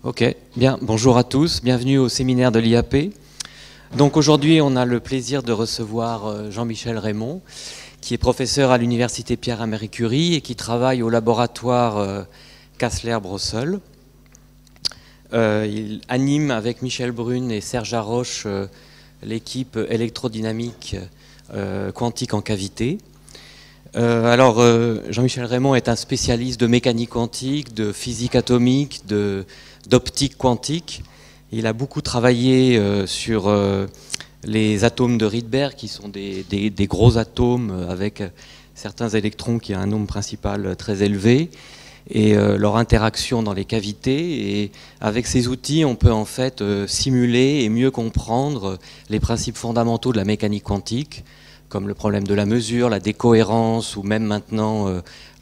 Ok, bien, bonjour à tous, bienvenue au séminaire de l'IAP. Donc aujourd'hui, on a le plaisir de recevoir Jean-Michel Raymond, qui est professeur à l'université Pierre-Marie Curie et qui travaille au laboratoire Kassler-Brossel. Il anime avec Michel Brune et Serge Haroche l'équipe électrodynamique quantique en cavité. Jean-Michel Raymond est un spécialiste de mécanique quantique, de physique atomique, d'optique quantique. Il a beaucoup travaillé sur les atomes de Rydberg, qui sont des gros atomes avec certains électrons qui ont un nombre principal très élevé, et leur interaction dans les cavités. Et avec ces outils, on peut en fait simuler et mieux comprendre les principes fondamentaux de la mécanique quantique, comme le problème de la mesure, la décohérence, ou même maintenant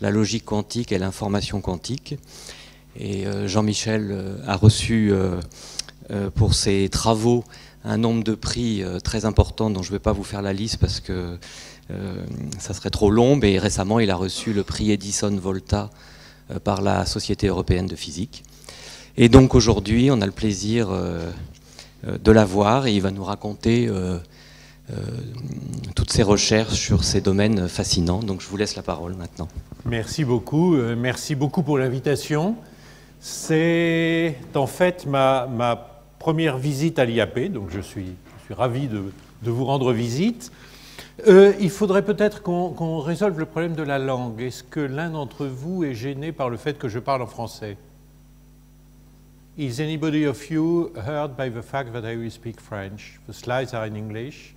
la logique quantique et l'information quantique. Et Jean-Michel a reçu pour ses travaux un nombre de prix très important dont je ne vais pas vous faire la liste parce que ça serait trop long, mais récemment il a reçu le prix Edison Volta par la Société européenne de physique. Et donc aujourd'hui on a le plaisir de l'avoir et il va nous raconter toutes ses recherches sur ces domaines fascinants. Donc je vous laisse la parole maintenant. Merci beaucoup pour l'invitation. C'est en fait ma première visite à l'IAP, donc je suis ravi de vous rendre visite. Il faudrait peut-être qu'on résolve le problème de la langue. Est-ce que l'un d'entre vous est gêné par le fait que je parle en français? Is anybody of you hurt by the fact that I will speak French? The slides are in English.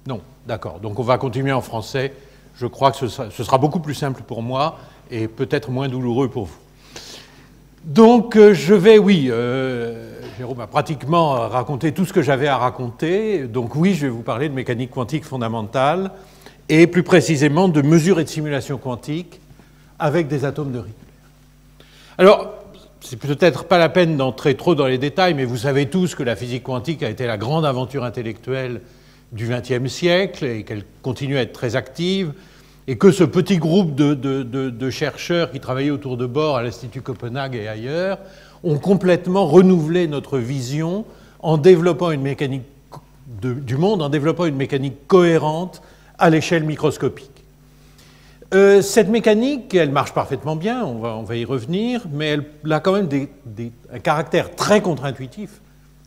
Non, d'accord. Donc on va continuer en français. Je crois que ce sera beaucoup plus simple pour moi et peut-être moins douloureux pour vous. Donc Jérôme a pratiquement raconté tout ce que j'avais à raconter. Donc oui, je vais vous parler de mécanique quantique fondamentale et plus précisément de mesure et de simulation quantique avec des atomes de Rydberg. Alors, c'est peut-être pas la peine d'entrer trop dans les détails, mais vous savez tous que la physique quantique a été la grande aventure intellectuelle du XXe siècle et qu'elle continue à être très active, et que ce petit groupe de chercheurs qui travaillaient autour de Bohr à l'Institut Copenhague et ailleurs ont complètement renouvelé notre vision en développant une mécanique du monde, en développant une mécanique cohérente à l'échelle microscopique. Cette mécanique, elle marche parfaitement bien, on va y revenir, mais elle a quand même un caractère très contre-intuitif,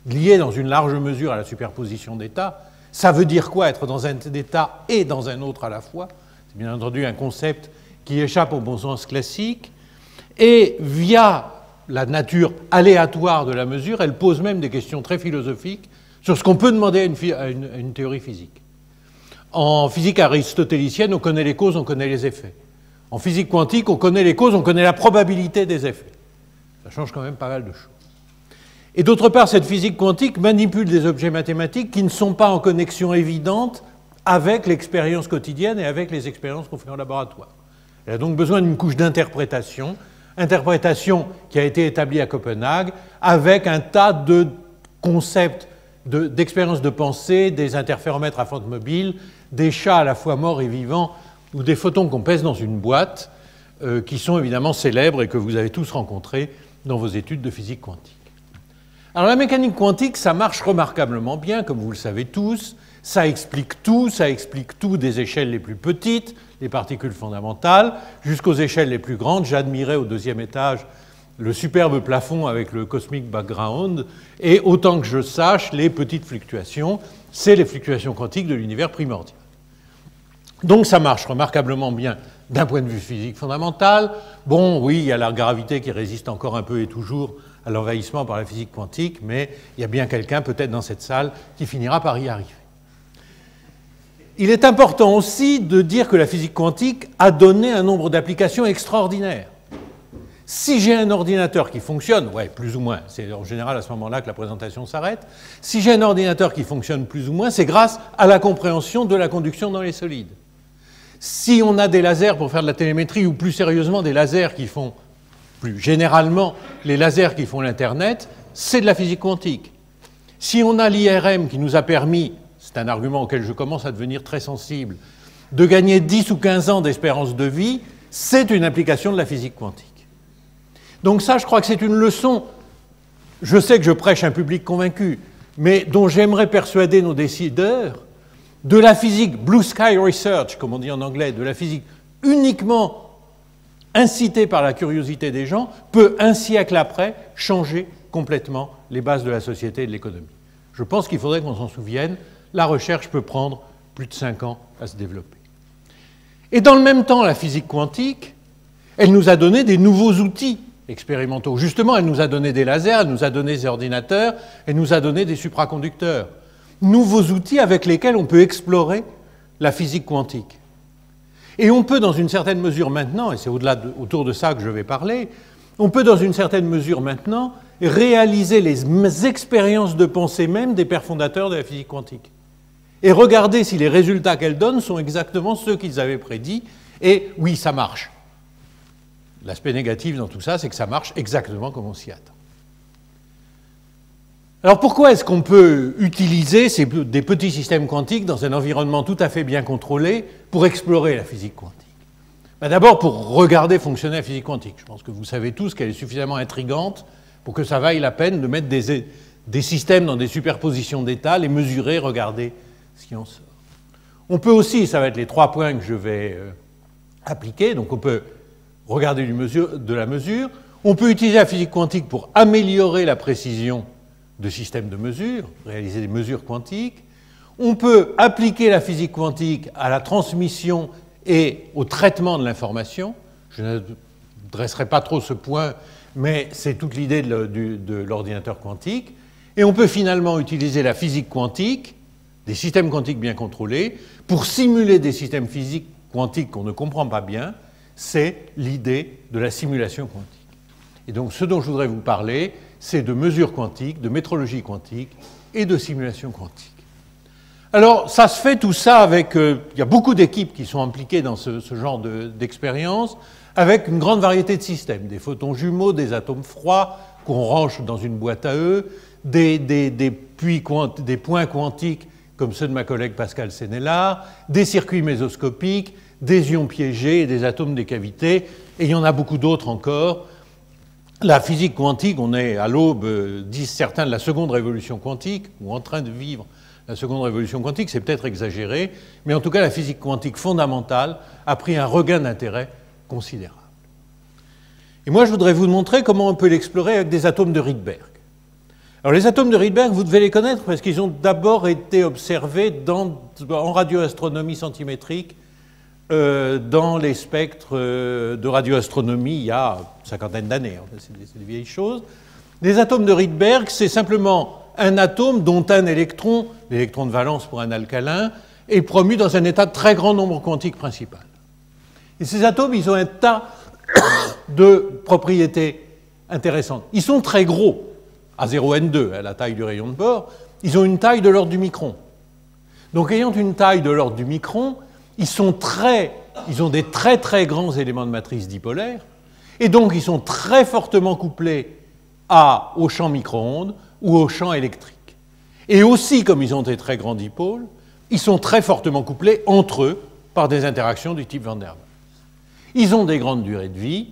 lié dans une large mesure à la superposition d'états. Ça veut dire quoi, être dans un état et dans un autre à la fois? C'est bien entendu un concept qui échappe au bon sens classique. Et via la nature aléatoire de la mesure, elle pose même des questions très philosophiques sur ce qu'on peut demander à une théorie physique. En physique aristotélicienne, on connaît les causes, on connaît les effets. En physique quantique, on connaît les causes, on connaît la probabilité des effets. Ça change quand même pas mal de choses. Et d'autre part, cette physique quantique manipule des objets mathématiques qui ne sont pas en connexion évidente avec l'expérience quotidienne et avec les expériences qu'on fait en laboratoire. Elle a donc besoin d'une couche d'interprétation, interprétation qui a été établie à Copenhague, avec un tas de concepts d'expériences de pensée, des interféromètres à fente mobile, des chats à la fois morts et vivants, ou des photons qu'on pèse dans une boîte, qui sont évidemment célèbres et que vous avez tous rencontrés dans vos études de physique quantique. Alors la mécanique quantique, ça marche remarquablement bien, comme vous le savez tous. Ça explique tout des échelles les plus petites, les particules fondamentales, jusqu'aux échelles les plus grandes. J'admirais au deuxième étage le superbe plafond avec le cosmic background, et autant que je sache, les petites fluctuations, c'est les fluctuations quantiques de l'univers primordial. Donc ça marche remarquablement bien d'un point de vue physique fondamental. Bon, oui, il y a la gravité qui résiste encore un peu et toujours à l'envahissement par la physique quantique, mais il y a bien quelqu'un, peut-être dans cette salle, qui finira par y arriver. Il est important aussi de dire que la physique quantique a donné un nombre d'applications extraordinaires. Si j'ai un ordinateur qui fonctionne, ouais, plus ou moins, c'est en général à ce moment-là que la présentation s'arrête, si j'ai un ordinateur qui fonctionne plus ou moins, c'est grâce à la compréhension de la conduction dans les solides. Si on a des lasers pour faire de la télémétrie, ou plus sérieusement des lasers qui font, plus généralement les lasers qui font l'Internet, c'est de la physique quantique. Si on a l'IRM qui nous a permis, c'est un argument auquel je commence à devenir très sensible, de gagner 10 ou 15 ans d'espérance de vie, c'est une application de la physique quantique. Donc ça, je crois que c'est une leçon, je sais que je prêche un public convaincu, mais dont j'aimerais persuader nos décideurs, de la physique blue sky research, comme on dit en anglais, de la physique uniquement incitée par la curiosité des gens, peut un siècle après changer complètement les bases de la société et de l'économie. Je pense qu'il faudrait qu'on s'en souvienne, la recherche peut prendre plus de 5 ans à se développer. Et dans le même temps, la physique quantique, elle nous a donné des nouveaux outils expérimentaux. Justement, elle nous a donné des lasers, elle nous a donné des ordinateurs, elle nous a donné des supraconducteurs. Nouveaux outils avec lesquels on peut explorer la physique quantique. Et on peut, dans une certaine mesure maintenant, et c'est autour de ça que je vais parler, on peut, dans une certaine mesure maintenant, réaliser les expériences de pensée même des pères fondateurs de la physique quantique. Et regarder si les résultats qu'elles donnent sont exactement ceux qu'ils avaient prédits, et oui, ça marche. L'aspect négatif dans tout ça, c'est que ça marche exactement comme on s'y attend. Alors pourquoi est-ce qu'on peut utiliser des petits systèmes quantiques dans un environnement tout à fait bien contrôlé pour explorer la physique quantique? D'abord pour regarder fonctionner la physique quantique. Je pense que vous savez tous qu'elle est suffisamment intrigante pour que ça vaille la peine de mettre des systèmes dans des superpositions d'états, les mesurer, regarder ce qui en sort. On peut aussi, ça va être les 3 points que je vais appliquer, donc on peut regarder de la mesure, on peut utiliser la physique quantique pour améliorer la précision de systèmes de mesure, réaliser des mesures quantiques, on peut appliquer la physique quantique à la transmission et au traitement de l'information. Je ne dresserai pas trop ce point, mais c'est toute l'idée de l'ordinateur quantique. Et on peut finalement utiliser la physique quantique, des systèmes quantiques bien contrôlés, pour simuler des systèmes physiques quantiques qu'on ne comprend pas bien. C'est l'idée de la simulation quantique. Et donc ce dont je voudrais vous parler, c'est de mesures quantiques, de métrologie quantique et de simulation quantique. Alors, ça se fait tout ça avec... il y a beaucoup d'équipes qui sont impliquées dans ce genre d'expérience, avec une grande variété de systèmes, des photons jumeaux, des atomes froids qu'on range dans une boîte à eux, des points quantiques comme ceux de ma collègue Pascal Sénélard, des circuits mésoscopiques, des ions piégés et des atomes des cavités, et il y en a beaucoup d'autres encore. La physique quantique, on est à l'aube, disent certains, de la seconde révolution quantique, ou en train de vivre la seconde révolution quantique, c'est peut-être exagéré, mais en tout cas la physique quantique fondamentale a pris un regain d'intérêt considérable. Et moi je voudrais vous montrer comment on peut l'explorer avec des atomes de Rydberg. Alors les atomes de Rydberg, vous devez les connaître parce qu'ils ont d'abord été observés en radioastronomie centimétrique, dans les spectres de radioastronomie il y a une cinquantaine d'années. C'est des vieilles choses. Les atomes de Rydberg, c'est simplement un atome dont un électron, l'électron de valence pour un alcalin, est promu dans un état de très grand nombre quantique principal. Et ces atomes, ils ont un tas de propriétés intéressantes. Ils sont très gros, A0N2, à la taille du rayon de bord, ils ont une taille de l'ordre du micron. Donc ayant une taille de l'ordre du micron, ils ont des très très grands éléments de matrice dipolaire, et donc ils sont très fortement couplés au champ micro-ondes ou au champ électrique. Et aussi, comme ils ont des très grands dipôles, ils sont très fortement couplés entre eux par des interactions du type Van der Waals. Ils ont des grandes durées de vie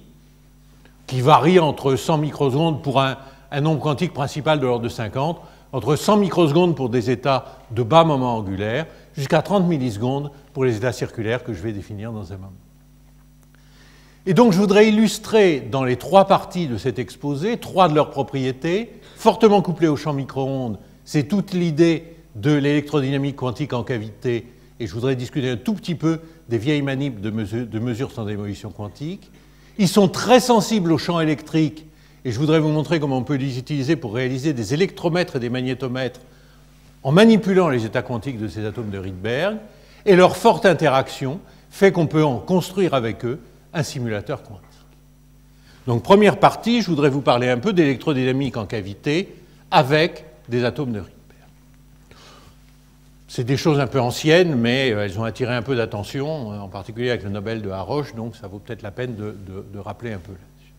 qui varient entre 100 microsecondes pour un nombre quantique principal de l'ordre de 50, entre 100 microsecondes pour des états de bas moment angulaire, jusqu'à 30 millisecondes pour les états circulaires que je vais définir dans un moment. Et donc je voudrais illustrer dans les 3 parties de cet exposé 3 de leurs propriétés, fortement couplées au champ micro-ondes. C'est toute l'idée de l'électrodynamique quantique en cavité, et je voudrais discuter un tout petit peu des vieilles manips de mesures sans démolition quantique. Ils sont très sensibles au champ électrique, et je voudrais vous montrer comment on peut les utiliser pour réaliser des électromètres et des magnétomètres en manipulant les états quantiques de ces atomes de Rydberg, et leur forte interaction fait qu'on peut en construire avec eux un simulateur quantique. Donc, première partie, je voudrais vous parler un peu d'électrodynamique en cavité avec des atomes de Rydberg. C'est des choses un peu anciennes, mais elles ont attiré un peu d'attention, en particulier avec le Nobel de Haroche, donc ça vaut peut-être la peine de rappeler un peu là-dessus.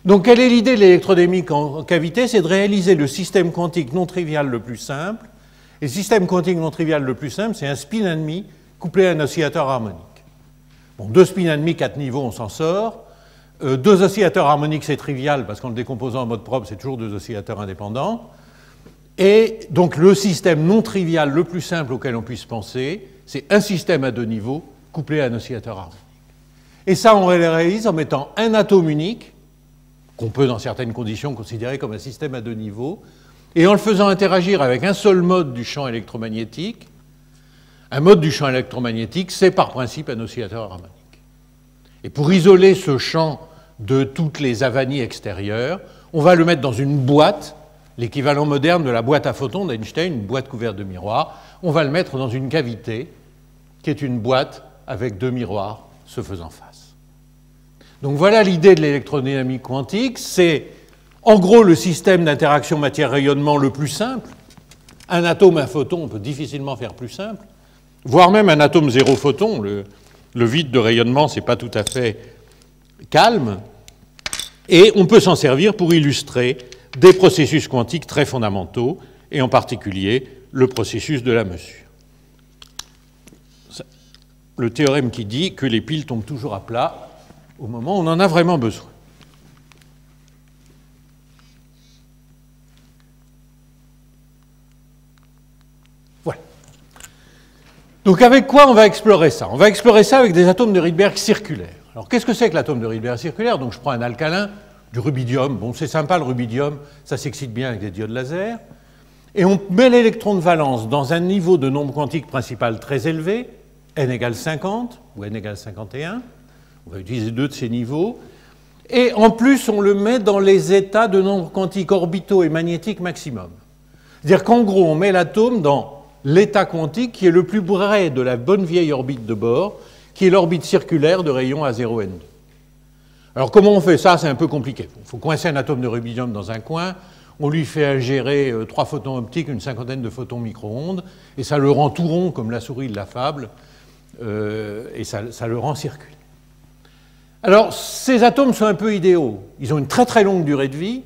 Donc, quelle est l'idée de l'électrodynamique en cavité? C'est de réaliser le système quantique non trivial le plus simple. Et le système quantique non trivial le plus simple, c'est un spin et demi couplé à un oscillateur harmonique. Bon, 2 spins et demi, 4 niveaux, on s'en sort. Deux oscillateurs harmoniques, c'est trivial, parce qu'en le décomposant en mode propre, c'est toujours deux oscillateurs indépendants. Et donc le système non trivial le plus simple auquel on puisse penser, c'est un système à deux niveaux couplé à un oscillateur harmonique. Et ça, on le réalise en mettant un atome unique, qu'on peut dans certaines conditions considérer comme un système à deux niveaux, et en le faisant interagir avec un seul mode du champ électromagnétique. Un mode du champ électromagnétique, c'est par principe un oscillateur harmonique. Et pour isoler ce champ de toutes les avanies extérieures, on va le mettre dans une boîte, l'équivalent moderne de la boîte à photons d'Einstein, une boîte couverte de miroirs. On va le mettre dans une cavité, qui est une boîte avec deux miroirs se faisant face. Donc voilà l'idée de l'électrodynamique quantique, c'est en gros le système d'interaction matière-rayonnement le plus simple. Un atome, un photon, on peut difficilement faire plus simple, voire même un atome zéro photon, le vide de rayonnement, ce n'est pas tout à fait calme, et on peut s'en servir pour illustrer des processus quantiques très fondamentaux, et en particulier le processus de la mesure. Le théorème qui dit que les piles tombent toujours à plat au moment où on en a vraiment besoin. Voilà. Donc avec quoi on va explorer ça? On va explorer ça avec des atomes de Rydberg circulaires. Alors qu'est-ce que c'est que l'atome de Rydberg circulaire? Donc je prends un alcalin, du rubidium. Bon, c'est sympa le rubidium, ça s'excite bien avec des diodes laser. Et on met l'électron de valence dans un niveau de nombre quantique principal très élevé, n égale 50 ou n égale 51. On va utiliser deux de ces niveaux. Et en plus, on le met dans les états de nombre quantique orbitaux et magnétiques maximum. C'est-à-dire qu'en gros, on met l'atome dans l'état quantique qui est le plus près de la bonne vieille orbite de Bohr, qui est l'orbite circulaire de rayon A0N2. Alors comment on fait ça? C'est un peu compliqué. Il faut coincer un atome de rubidium dans un coin, on lui fait ingérer 3 photons optiques, une cinquantaine de photons micro-ondes, et ça le rend tout rond comme la souris de la fable, et ça le rend circulaire. Alors ces atomes sont un peu idéaux. Ils ont une très très longue durée de vie.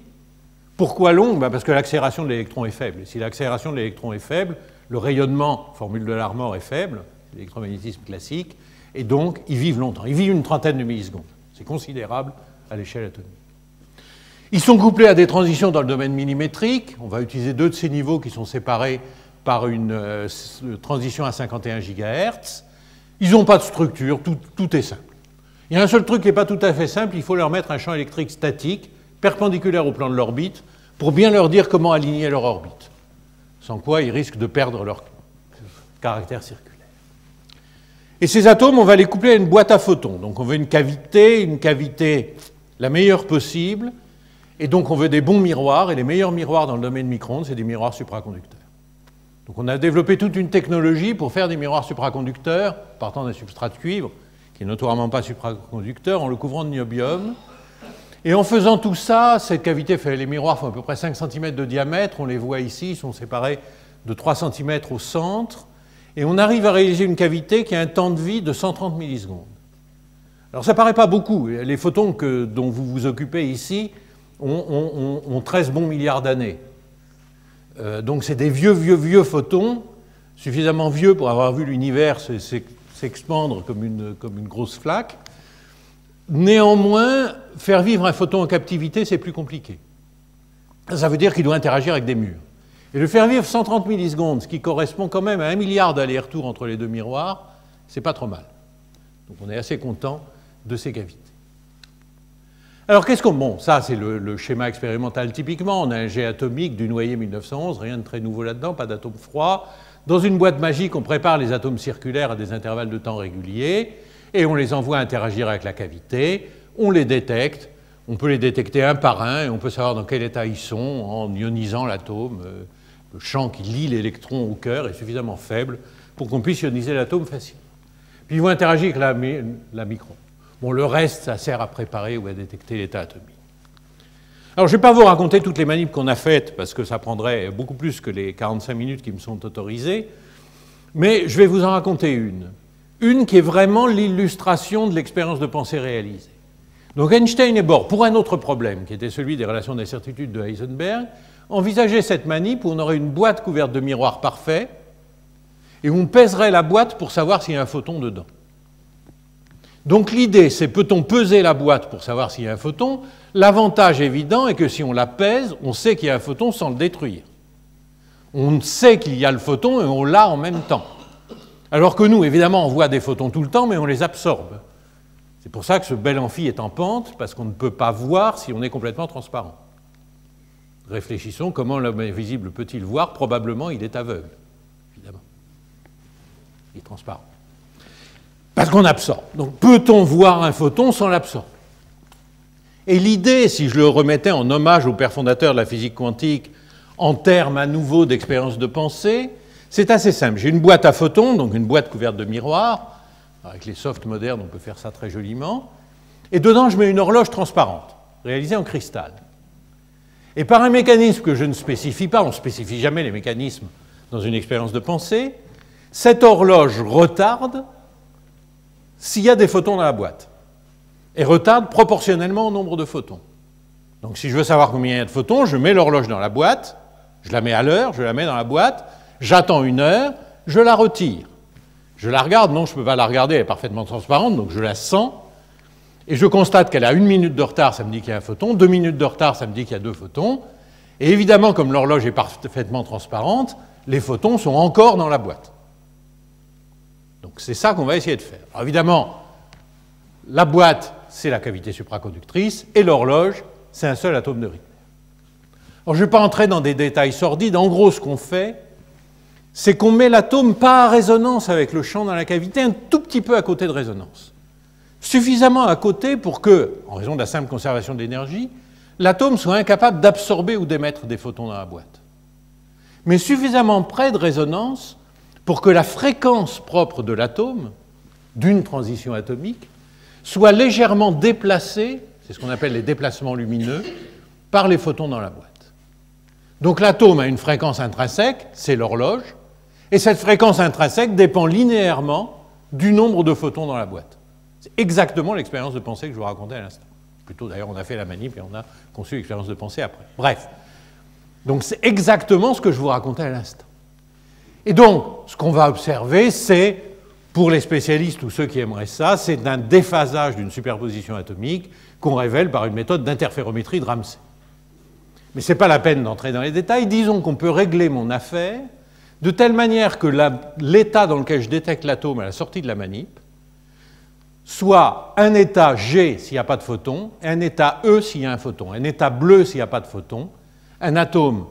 Pourquoi longue? Parce que l'accélération de l'électron est faible. Et si l'accélération de l'électron est faible, le rayonnement, formule de Larmor, est faible, l'électromagnétisme classique, et donc ils vivent longtemps. Ils vivent une trentaine de millisecondes. C'est considérable à l'échelle atomique. Ils sont couplés à des transitions dans le domaine millimétrique. On va utiliser deux de ces niveaux qui sont séparés par une transition à 51 GHz. Ils n'ont pas de structure, tout est simple. Il y a un seul truc qui n'est pas tout à fait simple, il faut leur mettre un champ électrique statique, perpendiculaire au plan de l'orbite, pour bien leur dire comment aligner leur orbite. Sans quoi, ils risquent de perdre leur caractère circulaire. Et ces atomes, on va les coupler à une boîte à photons. Donc on veut une cavité la meilleure possible, et donc on veut des bons miroirs, et les meilleurs miroirs dans le domaine micro-ondes, c'est des miroirs supraconducteurs. Donc on a développé toute une technologie pour faire des miroirs supraconducteurs, partant d'un substrat de cuivre, qui n'est notoirement pas supraconducteur, en le couvrant de niobium. Et en faisant tout ça, cette cavité fait, les miroirs font à peu près 5 cm de diamètre, on les voit ici, ils sont séparés de 3 cm au centre, et on arrive à réaliser une cavité qui a un temps de vie de 130 millisecondes. Alors ça ne paraît pas beaucoup, les photons dont vous vous occupez ici ont 13 bons milliards d'années. Donc c'est des vieux photons, suffisamment vieux pour avoir vu l'univers s'expandre comme une grosse flaque. Néanmoins, faire vivre un photon en captivité, c'est plus compliqué. Ça veut dire qu'il doit interagir avec des murs. Et le faire vivre 130 millisecondes, ce qui correspond quand même à 1 milliard d'allers-retours entre les deux miroirs, c'est pas trop mal. Donc on est assez content de ces cavités. Alors qu'est-ce qu'on... Bon, ça c'est le schéma expérimental typiquement. On a un jet atomique du noyer 1911, rien de très nouveau là-dedans, pas d'atomes froids. Dans une boîte magique, on prépare les atomes circulaires à des intervalles de temps réguliers et on les envoie interagir avec la cavité, on les détecte, on peut les détecter un par un et on peut savoir dans quel état ils sont en ionisant l'atome. Le champ qui lie l'électron au cœur est suffisamment faible pour qu'on puisse ioniser l'atome facilement. Puis ils vont interagir avec la micro. Bon, le reste, ça sert à préparer ou à détecter l'état atomique. Alors, je ne vais pas vous raconter toutes les manips qu'on a faites, parce que ça prendrait beaucoup plus que les 45 minutes qui me sont autorisées, mais je vais vous en raconter une. Une qui est vraiment l'illustration de l'expérience de pensée réalisée. Donc, Einstein et Bohr, pour un autre problème, qui était celui des relations d'incertitude de Heisenberg, envisageaient cette manip où on aurait une boîte couverte de miroirs parfaits, et où on pèserait la boîte pour savoir s'il y a un photon dedans. Donc l'idée, c'est peut-on peser la boîte pour savoir s'il y a un photon? L'avantage évident est que si on la pèse, on sait qu'il y a un photon sans le détruire. On sait qu'il y a le photon et on l'a en même temps. Alors que nous, évidemment, on voit des photons tout le temps, mais on les absorbe. C'est pour ça que ce bel amphi est en pente, parce qu'on ne peut pas voir si on est complètement transparent. Réfléchissons, comment l'homme invisible peut-il voir? Probablement, il est aveugle, évidemment. Il est transparent. Parce qu'on absorbe. Donc, peut-on voir un photon sans l'absorber? Et l'idée, si je le remettais en hommage au père fondateur de la physique quantique, en termes à nouveau d'expérience de pensée, c'est assez simple. J'ai une boîte à photons, donc une boîte couverte de miroirs. Avec les softs modernes, on peut faire ça très joliment. Et dedans, je mets une horloge transparente, réalisée en cristal. Et par un mécanisme que je ne spécifie pas, on ne spécifie jamais les mécanismes dans une expérience de pensée, cette horloge retarde s'il y a des photons dans la boîte. Et retarde proportionnellement au nombre de photons. Donc si je veux savoir combien il y a de photons, je mets l'horloge dans la boîte, je la mets à l'heure, je la mets dans la boîte, j'attends une heure, je la retire. Je la regarde, non, je ne peux pas la regarder, elle est parfaitement transparente, donc je la sens, et je constate qu'elle a 1 minute de retard, ça me dit qu'il y a un photon, 2 minutes de retard, ça me dit qu'il y a 2 photons, et évidemment, comme l'horloge est parfaitement transparente, les photons sont encore dans la boîte. Donc c'est ça qu'on va essayer de faire. Alors évidemment, la boîte, c'est la cavité supraconductrice, et l'horloge, c'est un seul atome de Rydberg. Alors je ne vais pas entrer dans des détails sordides, en gros ce qu'on fait, c'est qu'on met l'atome pas à résonance avec le champ dans la cavité, un tout petit peu à côté de résonance. Suffisamment à côté pour que, en raison de la simple conservation de l'énergie, l'atome soit incapable d'absorber ou d'émettre des photons dans la boîte. Mais suffisamment près de résonance pour que la fréquence propre de l'atome, d'une transition atomique, soit légèrement déplacée, c'est ce qu'on appelle les déplacements lumineux, par les photons dans la boîte. Donc l'atome a une fréquence intrinsèque, c'est l'horloge, et cette fréquence intrinsèque dépend linéairement du nombre de photons dans la boîte. C'est exactement l'expérience de pensée que je vous racontais à l'instant. Plutôt d'ailleurs, on a fait la manip et on a conçu l'expérience de pensée après. Bref. Donc c'est exactement ce que je vous racontais à l'instant. Et donc, ce qu'on va observer, c'est, pour les spécialistes ou ceux qui aimeraient ça, c'est un déphasage d'une superposition atomique qu'on révèle par une méthode d'interférométrie de Ramsey. Mais ce n'est pas la peine d'entrer dans les détails. Disons qu'on peut régler mon affaire de telle manière que l'état dans lequel je détecte l'atome à la sortie de la manip soit un état G s'il n'y a pas de photon, et un état E s'il y a un photon, un état bleu s'il n'y a pas de photon, un atome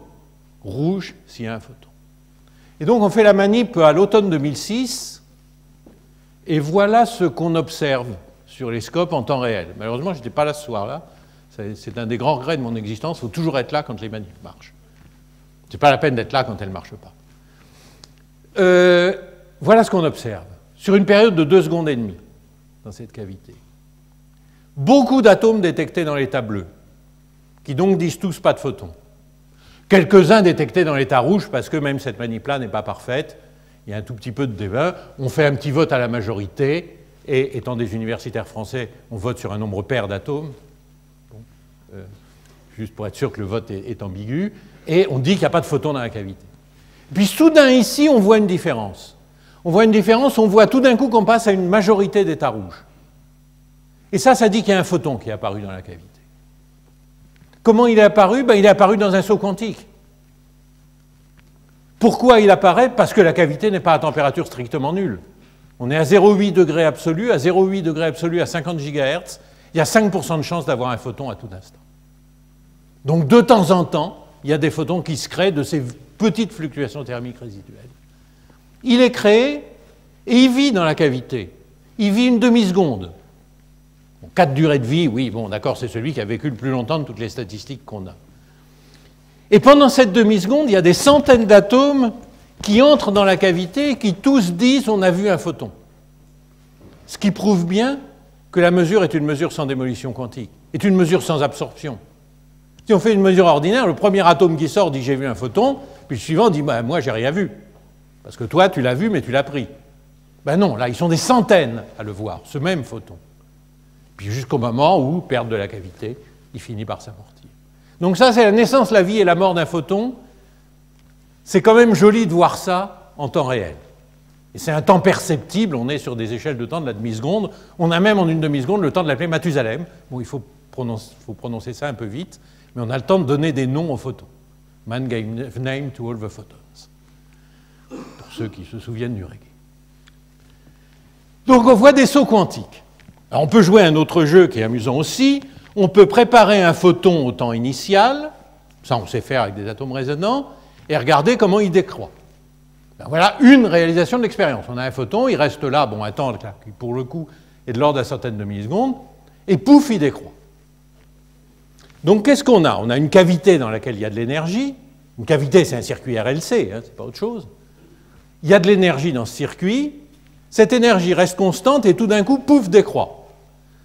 rouge s'il y a un photon. Et donc on fait la manip à l'automne 2006, et voilà ce qu'on observe sur les scopes en temps réel. Malheureusement, je n'étais pas là ce soir-là. C'est un des grands regrets de mon existence. Il faut toujours être là quand les manips marchent. Ce n'est pas la peine d'être là quand elles ne marchent pas. Voilà ce qu'on observe, sur une période de 2 secondes et demie, dans cette cavité. Beaucoup d'atomes détectés dans l'état bleu, qui donc disent tous pas de photons. Quelques-uns détectés dans l'état rouge, parce que même cette manip-là n'est pas parfaite, il y a un tout petit peu de débat. On fait un petit vote à la majorité, et étant des universitaires français, on vote sur un nombre pair d'atomes, juste pour être sûr que le vote est ambigu, et on dit qu'il n'y a pas de photons dans la cavité. Puis soudain, ici, on voit une différence. On voit une différence, on voit tout d'un coup qu'on passe à une majorité d'états rouges. Et ça dit qu'il y a un photon qui est apparu dans la cavité. Comment il est apparu? Il est apparu dans un saut quantique. Pourquoi il apparaît? Parce que la cavité n'est pas à température strictement nulle. On est à 0,8 degrés absolu, à 0,8 degrés absolu à 50 GHz, il y a 5% de chance d'avoir un photon à tout instant. Donc de temps en temps, il y a des photons qui se créent de ces petites fluctuations thermiques résiduelles. Il est créé et il vit dans la cavité. Il vit une demi-seconde. 4 durées de vie, oui, bon, d'accord, c'est celui qui a vécu le plus longtemps de toutes les statistiques qu'on a. Et pendant cette demi-seconde, il y a des centaines d'atomes qui entrent dans la cavité et qui tous disent « on a vu un photon ». Ce qui prouve bien que la mesure est une mesure sans démolition quantique, est une mesure sans absorption. Si on fait une mesure ordinaire, le premier atome qui sort dit « j'ai vu un photon », puis le suivant dit bah, « moi, j'ai rien vu ». Parce que toi, tu l'as vu, mais tu l'as pris. Ben non, là, ils sont des centaines à le voir, ce même photon. Puis jusqu'au moment où, perte de la cavité, il finit par s'amortir. Donc ça, c'est la naissance, la vie et la mort d'un photon. C'est quand même joli de voir ça en temps réel. Et c'est un temps perceptible, on est sur des échelles de temps de la demi-seconde. On a même en une demi-seconde le temps de l'appeler Mathusalem. Bon, il faut prononcer ça un peu vite, mais on a le temps de donner des noms aux photons. Man gave name to all the photons. Pour ceux qui se souviennent du reggae. Donc on voit des sauts quantiques. Alors, on peut jouer un autre jeu qui est amusant aussi. On peut préparer un photon au temps initial, ça on sait faire avec des atomes résonants, et regarder comment il décroît. Ben voilà une réalisation de l'expérience. On a un photon, il reste là, bon, un temps qui pour le coup est de l'ordre d'un centaine de millisecondes, et pouf, il décroît. Donc qu'est-ce qu'on a? On a une cavité dans laquelle il y a de l'énergie. Une cavité, c'est un circuit RLC, hein, c'est pas autre chose. Il y a de l'énergie dans ce circuit. Cette énergie reste constante et tout d'un coup, pouf, décroît.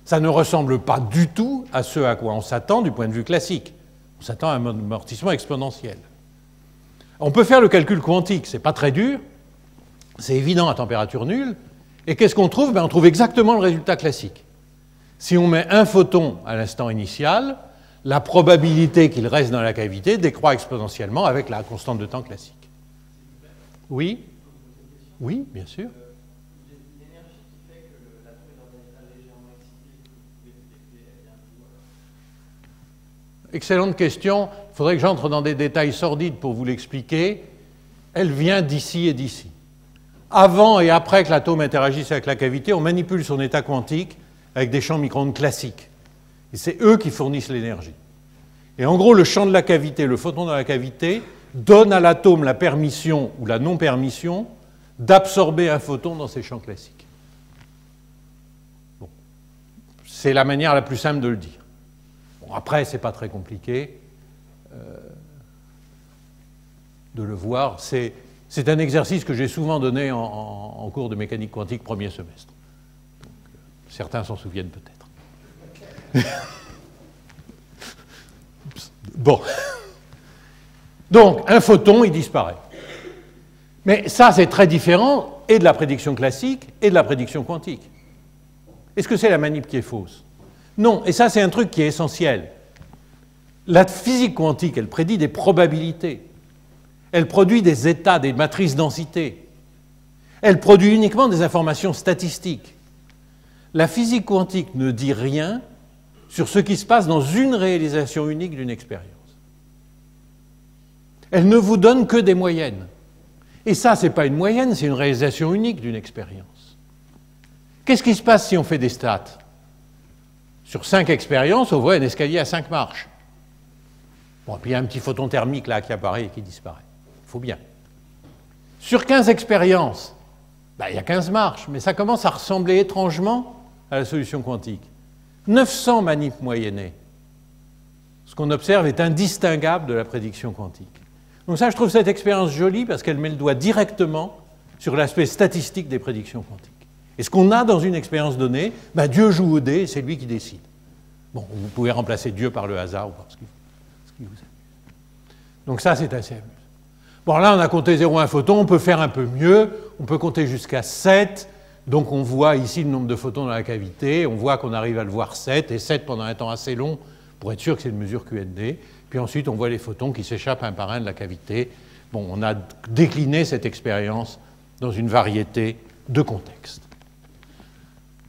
Ça ne ressemble pas du tout à ce à quoi on s'attend du point de vue classique. On s'attend à un amortissement exponentiel. On peut faire le calcul quantique, c'est pas très dur, c'est évident à température nulle. Et qu'est-ce qu'on trouve? Ben, on trouve exactement le résultat classique. Si on met un photon à l'instant initial, la probabilité qu'il reste dans la cavité décroît exponentiellement avec la constante de temps classique. Oui? Oui, bien sûr. Excellente question. Il faudrait que j'entre dans des détails sordides pour vous l'expliquer. Elle vient d'ici et d'ici. Avant et après que l'atome interagisse avec la cavité, on manipule son état quantique avec des champs micro-ondes classiques. Et c'est eux qui fournissent l'énergie. Et en gros, le champ de la cavité, le photon dans la cavité, donne à l'atome la permission ou la non-permission d'absorber un photon dans ces champs classiques. Bon. C'est la manière la plus simple de le dire. Bon, après, ce n'est pas très compliqué de le voir. C'est un exercice que j'ai souvent donné en cours de mécanique quantique premier semestre. Donc, certains s'en souviennent peut-être. Bon. Donc, un photon, il disparaît. Mais ça, c'est très différent et de la prédiction classique et de la prédiction quantique. Est-ce que c'est la manip qui est fausse? Non, et ça, c'est un truc qui est essentiel. La physique quantique, elle prédit des probabilités. Elle produit des états, des matrices densité. Elle produit uniquement des informations statistiques. La physique quantique ne dit rien sur ce qui se passe dans une réalisation unique d'une expérience. Elle ne vous donne que des moyennes. Et ça, ce n'est pas une moyenne, c'est une réalisation unique d'une expérience. Qu'est-ce qui se passe si on fait des stats? Sur 5 expériences, on voit un escalier à 5 marches. Bon, puis il y a un petit photon thermique là qui apparaît et qui disparaît. Il faut bien. Sur 15 expériences, ben, il y a 15 marches, mais ça commence à ressembler étrangement à la solution quantique. 900 manips moyennées. Ce qu'on observe est indistinguable de la prédiction quantique. Donc ça, je trouve cette expérience jolie parce qu'elle met le doigt directement sur l'aspect statistique des prédictions quantiques. Et ce qu'on a dans une expérience donnée, ben Dieu joue au dé et c'est lui qui décide. Bon, vous pouvez remplacer Dieu par le hasard ou par ce qui vous amuse. Donc ça, c'est assez amusant. Bon, là, on a compté 0,1 photons, on peut faire un peu mieux, on peut compter jusqu'à 7, donc on voit ici le nombre de photons dans la cavité, on voit qu'on arrive à le voir 7, et 7 pendant un temps assez long, pour être sûr que c'est une mesure QND, puis ensuite on voit les photons qui s'échappent un par un de la cavité. Bon, on a décliné cette expérience dans une variété de contextes.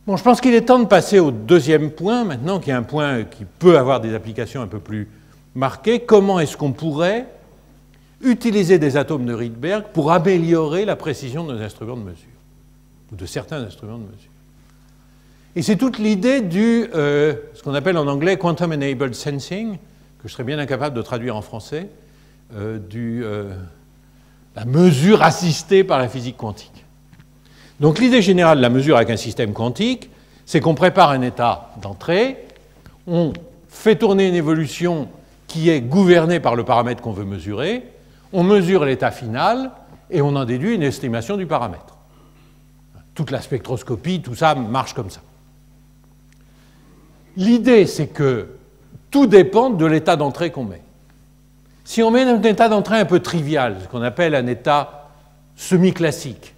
Bon, je pense qu'il est temps de passer au deuxième point, maintenant, qui est un point qui peut avoir des applications un peu plus marquées. Comment est-ce qu'on pourrait utiliser des atomes de Rydberg pour améliorer la précision de nos instruments de mesure, ou de certains instruments de mesure? Et c'est toute l'idée du, ce qu'on appelle en anglais Quantum Enabled Sensing, que je serais bien incapable de traduire en français, la mesure assistée par la physique quantique. Donc l'idée générale de la mesure avec un système quantique, c'est qu'on prépare un état d'entrée, on fait tourner une évolution qui est gouvernée par le paramètre qu'on veut mesurer, on mesure l'état final et on en déduit une estimation du paramètre. Toute la spectroscopie, tout ça marche comme ça. L'idée, c'est que tout dépend de l'état d'entrée qu'on met. Si on met un état d'entrée un peu trivial, ce qu'on appelle un état semi-classique,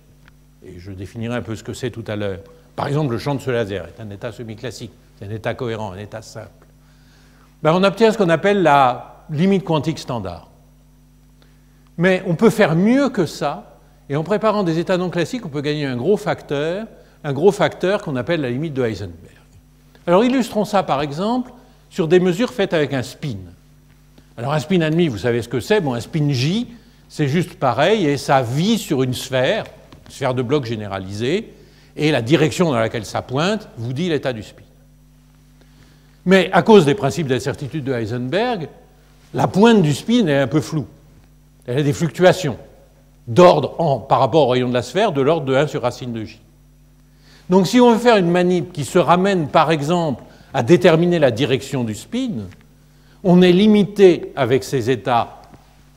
et je définirai un peu ce que c'est tout à l'heure, par exemple le champ de ce laser est un état semi-classique, c'est un état cohérent, un état simple, ben on obtient ce qu'on appelle la limite quantique standard. Mais on peut faire mieux que ça, Et en préparant des états non classiques, on peut gagner un gros facteur qu'on appelle la limite de Heisenberg. Alors illustrons ça par exemple sur des mesures faites avec un spin. Alors un spin admis, vous savez ce que c'est. Bon, un spin J, c'est juste pareil et ça vit sur une sphère de blocs généralisée, et la direction dans laquelle ça pointe vous dit l'état du spin. Mais à cause des principes d'incertitude de Heisenberg, la pointe du spin est un peu floue. Elle a des fluctuations d'ordre, par rapport au rayon de la sphère, de l'ordre de 1 sur racine de J. Donc si on veut faire une manip qui se ramène par exemple à déterminer la direction du spin, on est limité avec ces états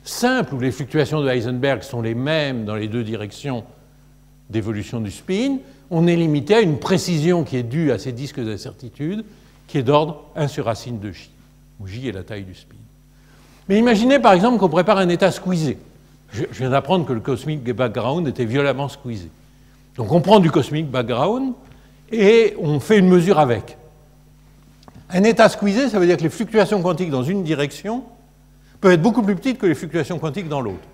simples où les fluctuations de Heisenberg sont les mêmes dans les deux directions d'évolution du spin, on est limité à une précision qui est due à ces disques d'incertitude qui est d'ordre 1 sur racine de J, où J est la taille du spin. Mais imaginez par exemple qu'on prépare un état squeezé. Je viens d'apprendre que le cosmic background était violemment squeezé. Donc on prend du cosmic background et on fait une mesure avec. Un état squeezé, ça veut dire que les fluctuations quantiques dans une direction peuvent être beaucoup plus petites que les fluctuations quantiques dans l'autre,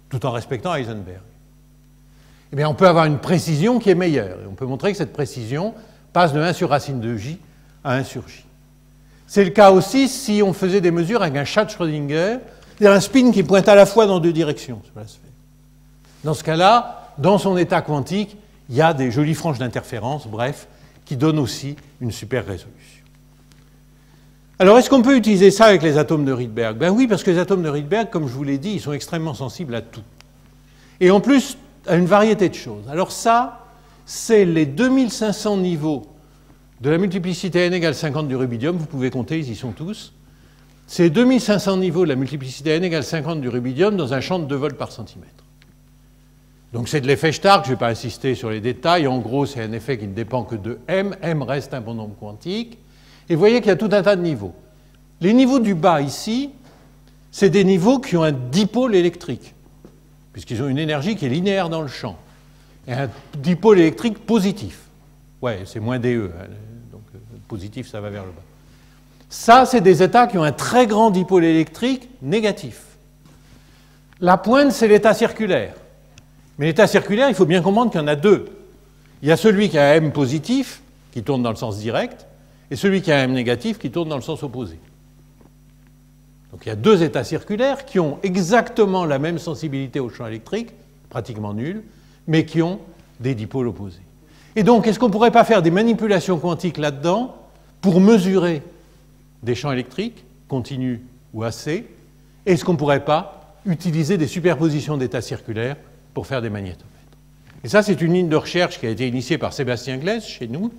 tout en respectant Heisenberg. Eh bien, on peut avoir une précision qui est meilleure. Et on peut montrer que cette précision passe de 1 sur racine de J à 1 sur J. C'est le cas aussi si on faisait des mesures avec un chat de Schrödinger, c'est-à-dire un spin qui pointe à la fois dans deux directions sur la sphère. Dans ce cas-là, dans son état quantique, il y a des jolies franges d'interférence, bref, qui donnent aussi une super résolution. Alors, est-ce qu'on peut utiliser ça avec les atomes de Rydberg? Ben oui, parce que les atomes de Rydberg, comme je vous l'ai dit, ils sont extrêmement sensibles à tout. Et en plus, à une variété de choses. Alors ça, c'est les 2500 niveaux de la multiplicité n égale 50 du rubidium. Vous pouvez compter, ils y sont tous. C'est 2500 niveaux de la multiplicité n égale 50 du rubidium dans un champ de 2 volts par centimètre. Donc c'est de l'effet Stark, je ne vais pas insister sur les détails. En gros, c'est un effet qui ne dépend que de m. M reste un bon nombre quantique. Et vous voyez qu'il y a tout un tas de niveaux. Les niveaux du bas ici, c'est des niveaux qui ont un dipôle électrique, puisqu'ils ont une énergie qui est linéaire dans le champ. Et un dipôle électrique positif. Ouais, c'est moins DE, hein, donc positif, ça va vers le bas. Ça, c'est des états qui ont un très grand dipôle électrique négatif. La pointe, c'est l'état circulaire. Mais l'état circulaire, il faut bien comprendre qu'il y en a deux. Il y a celui qui a un M positif, qui tourne dans le sens direct, et celui qui a un M négatif, qui tourne dans le sens opposé. Donc il y a deux états circulaires qui ont exactement la même sensibilité au champ électrique, pratiquement nulle, mais qui ont des dipôles opposés. Et donc, est-ce qu'on ne pourrait pas faire des manipulations quantiques là-dedans pour mesurer des champs électriques, continus ou AC? Est-ce qu'on ne pourrait pas utiliser des superpositions d'états circulaires pour faire des magnétomètres? Et ça, c'est une ligne de recherche qui a été initiée par Sébastien Glaise chez nous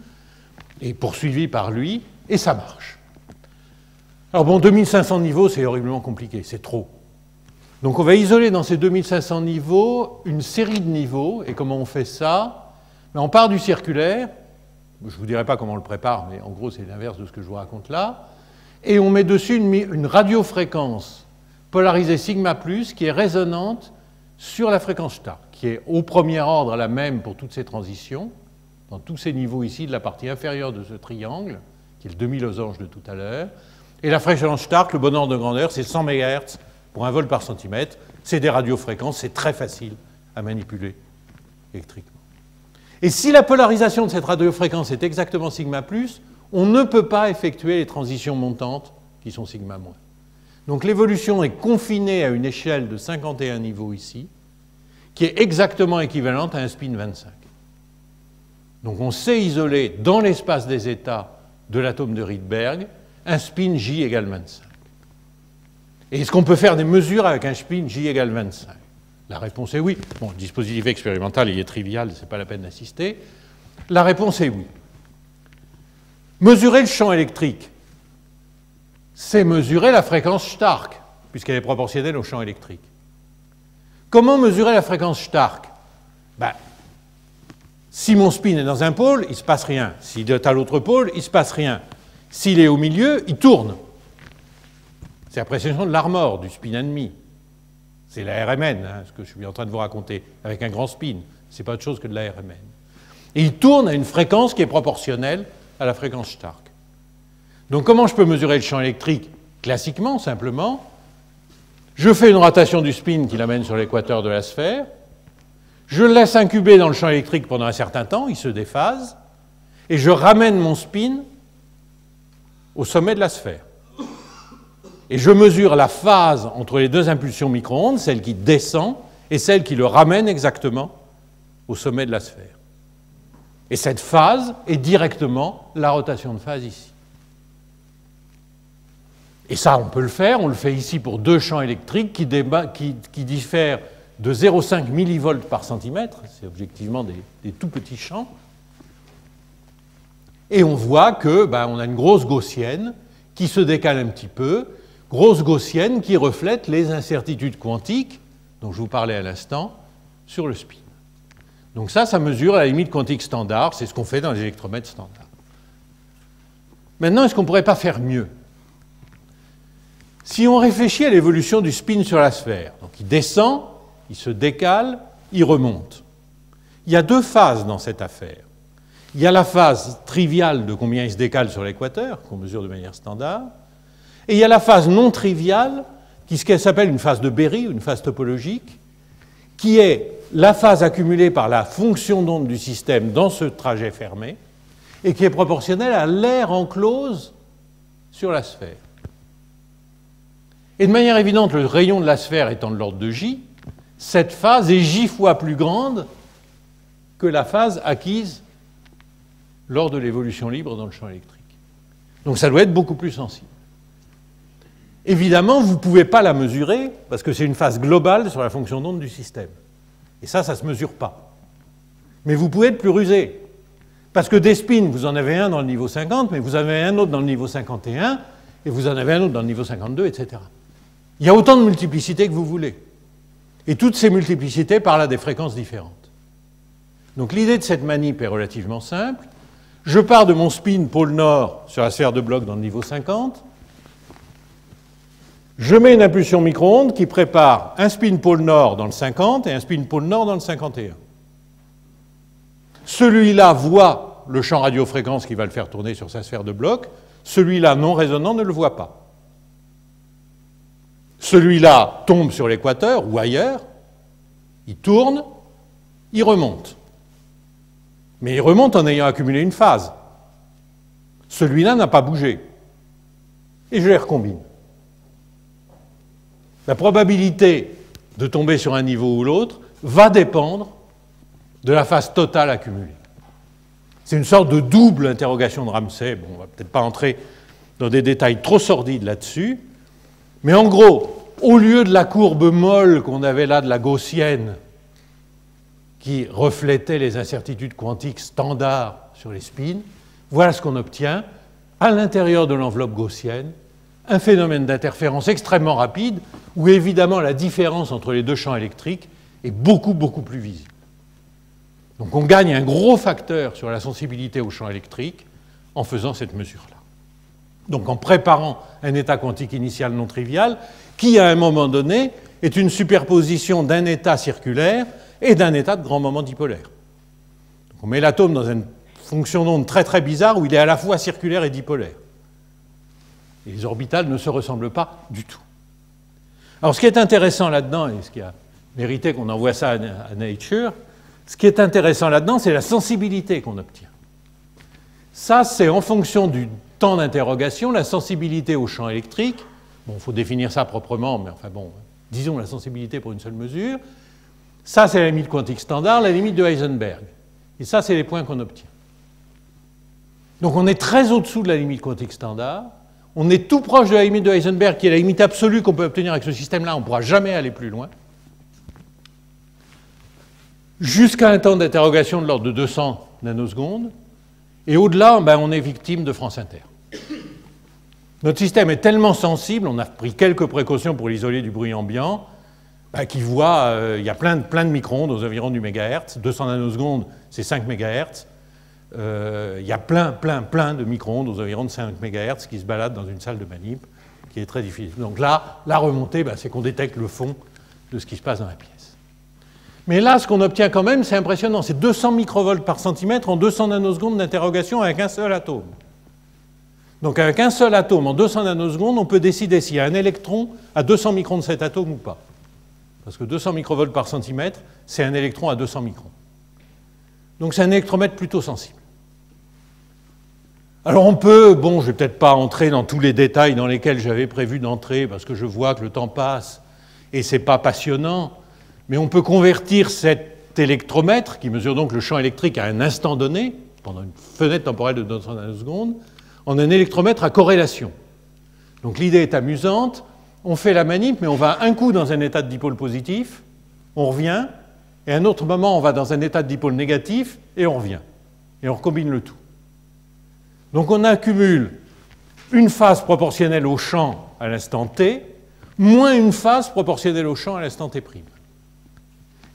et poursuivie par lui, et ça marche. Alors bon, 2500 niveaux, c'est horriblement compliqué, c'est trop. Donc on va isoler dans ces 2500 niveaux une série de niveaux, et comment on fait ça? On part du circulaire, je ne vous dirai pas comment on le prépare, mais en gros c'est l'inverse de ce que je vous raconte là, et on met dessus une radiofréquence polarisée sigma+, qui est résonante sur la fréquence Stark, qui est au premier ordre la même pour toutes ces transitions, dans tous ces niveaux ici de la partie inférieure de ce triangle, qui est le demi-losange de tout à l'heure. Et la fréquence Stark, le bon ordre de grandeur, c'est 100 MHz pour 1 volt par centimètre. C'est des radiofréquences, c'est très facile à manipuler électriquement. Et si la polarisation de cette radiofréquence est exactement sigma+, on ne peut pas effectuer les transitions montantes qui sont sigma-. Donc l'évolution est confinée à une échelle de 51 niveaux ici, qui est exactement équivalente à un spin 25. Donc on sait isoler dans l'espace des états de l'atome de Rydberg un spin J égale 25. Et est-ce qu'on peut faire des mesures avec un spin J égale 25? La réponse est oui. Bon, le dispositif expérimental, il est trivial, ce n'est pas la peine d'insister. La réponse est oui. Mesurer le champ électrique, c'est mesurer la fréquence Stark, puisqu'elle est proportionnelle au champ électrique. Comment mesurer la fréquence Stark? Si mon spin est dans un pôle, il ne se passe rien. S'il est à l'autre pôle, il ne se passe rien. S'il est au milieu, il tourne. C'est la précision de l'armor, du spin admis. C'est la RMN, ce que je suis en train de vous raconter, avec un grand spin. Ce n'est pas autre chose que de la RMN. Et il tourne à une fréquence qui est proportionnelle à la fréquence Stark. Donc comment je peux mesurer le champ électrique? Classiquement, simplement, je fais une rotation du spin qui l'amène sur l'équateur de la sphère, je le laisse incuber dans le champ électrique pendant un certain temps, il se déphase, et je ramène mon spin au sommet de la sphère. Et je mesure la phase entre les deux impulsions micro-ondes, celle qui descend et celle qui le ramène exactement au sommet de la sphère. Et cette phase est directement la rotation de phase ici. Et ça, on peut le faire. On le fait ici pour deux champs électriques qui diffèrent de 0,5 millivolts par centimètre. C'est objectivement des tout petits champs. Et on voit que on a une grosse gaussienne qui se décale un petit peu, grosse gaussienne qui reflète les incertitudes quantiques dont je vous parlais à l'instant sur le spin. Donc ça mesure la limite quantique standard, c'est ce qu'on fait dans les électromètres standards. Maintenant, est-ce qu'on ne pourrait pas faire mieux? Si on réfléchit à l'évolution du spin sur la sphère, donc il descend, il se décale, il remonte. Il y a deux phases dans cette affaire. Il y a la phase triviale de combien il se décale sur l'équateur, qu'on mesure de manière standard, et il y a la phase non triviale, qui s'appelle une phase de Berry, une phase topologique, qui est la phase accumulée par la fonction d'onde du système dans ce trajet fermé, et qui est proportionnelle à l'air enclose sur la sphère. Et de manière évidente, le rayon de la sphère étant de l'ordre de J, cette phase est J fois plus grande que la phase acquise lors de l'évolution libre dans le champ électrique. Donc ça doit être beaucoup plus sensible. Évidemment, vous ne pouvez pas la mesurer, parce que c'est une phase globale sur la fonction d'onde du système. Et ça ne se mesure pas. Mais vous pouvez être plus rusé. Parce que des spins, vous en avez un dans le niveau 50, mais vous avez un autre dans le niveau 51, et vous en avez un autre dans le niveau 52, etc. Il y a autant de multiplicités que vous voulez. Et toutes ces multiplicités parlent à des fréquences différentes. Donc l'idée de cette manip est relativement simple. Je pars de mon spin pôle nord sur la sphère de Bloch dans le niveau 50. Je mets une impulsion micro-ondes qui prépare un spin pôle nord dans le 50 et un spin pôle nord dans le 51. Celui-là voit le champ radiofréquence qui va le faire tourner sur sa sphère de Bloch. Celui-là, non résonnant, ne le voit pas. Celui-là tombe sur l'équateur ou ailleurs, il tourne, il remonte. Mais il remonte en ayant accumulé une phase. Celui-là n'a pas bougé. Et je les recombine. La probabilité de tomber sur un niveau ou l'autre va dépendre de la phase totale accumulée. C'est une sorte de double interrogation de Ramsey. Bon, on ne va peut-être pas entrer dans des détails trop sordides là-dessus, mais en gros, au lieu de la courbe molle qu'on avait là de la gaussienne, qui reflétait les incertitudes quantiques standards sur les spins, voilà ce qu'on obtient à l'intérieur de l'enveloppe gaussienne, un phénomène d'interférence extrêmement rapide, où évidemment la différence entre les deux champs électriques est beaucoup, beaucoup plus visible. Donc on gagne un gros facteur sur la sensibilité au champ électrique en faisant cette mesure-là. Donc en préparant un état quantique initial non trivial, qui à un moment donné est une superposition d'un état circulaire et d'un état de grand moment dipolaire. Donc on met l'atome dans une fonction d'onde très très bizarre où il est à la fois circulaire et dipolaire. Et les orbitales ne se ressemblent pas du tout. Alors ce qui est intéressant là-dedans, et ce qui a mérité qu'on envoie ça à Nature, ce qui est intéressant là-dedans, c'est la sensibilité qu'on obtient. Ça, c'est en fonction du temps d'interrogation, la sensibilité au champ électrique. Bon, il faut définir ça proprement, mais enfin bon, disons la sensibilité pour une seule mesure. Ça, c'est la limite quantique standard, la limite de Heisenberg. Et ça, c'est les points qu'on obtient. Donc on est très au-dessous de la limite quantique standard. On est tout proche de la limite de Heisenberg, qui est la limite absolue qu'on peut obtenir avec ce système-là. On ne pourra jamais aller plus loin. Jusqu'à un temps d'interrogation de l'ordre de 200 nanosecondes. Et au-delà, on est victime de France Inter. Notre système est tellement sensible, on a pris quelques précautions pour l'isoler du bruit ambiant, qu'il voit, il y a plein de micro-ondes aux environs du mégahertz. 200 nanosecondes, c'est 5 mégahertz. Il y a plein de micro-ondes aux environs de 5 MHz qui se baladent dans une salle de manip, qui est très difficile. Donc là, la remontée, c'est qu'on détecte le fond de ce qui se passe dans la pièce. Mais là, ce qu'on obtient quand même, c'est impressionnant. C'est 200 microvolts par centimètre en 200 nanosecondes d'interrogation avec un seul atome. Donc avec un seul atome en 200 nanosecondes, on peut décider s'il y a un électron à 200 microns de cet atome ou pas. parce que 200 microvolts par centimètre, c'est un électron à 200 microns. Donc c'est un électromètre plutôt sensible. Alors on peut, bon, je ne vais peut-être pas entrer dans tous les détails dans lesquels j'avais prévu d'entrer, parce que je vois que le temps passe et ce n'est pas passionnant, mais on peut convertir cet électromètre, qui mesure donc le champ électrique à un instant donné, pendant une fenêtre temporelle de 200 nanosecondes, en un électromètre à corrélation. Donc l'idée est amusante, on fait la manip, mais on va un coup dans un état de dipôle positif, on revient, et à un autre moment on va dans un état de dipôle négatif, et on revient. Et on recombine le tout. Donc on accumule une phase proportionnelle au champ à l'instant t, moins une phase proportionnelle au champ à l'instant t'.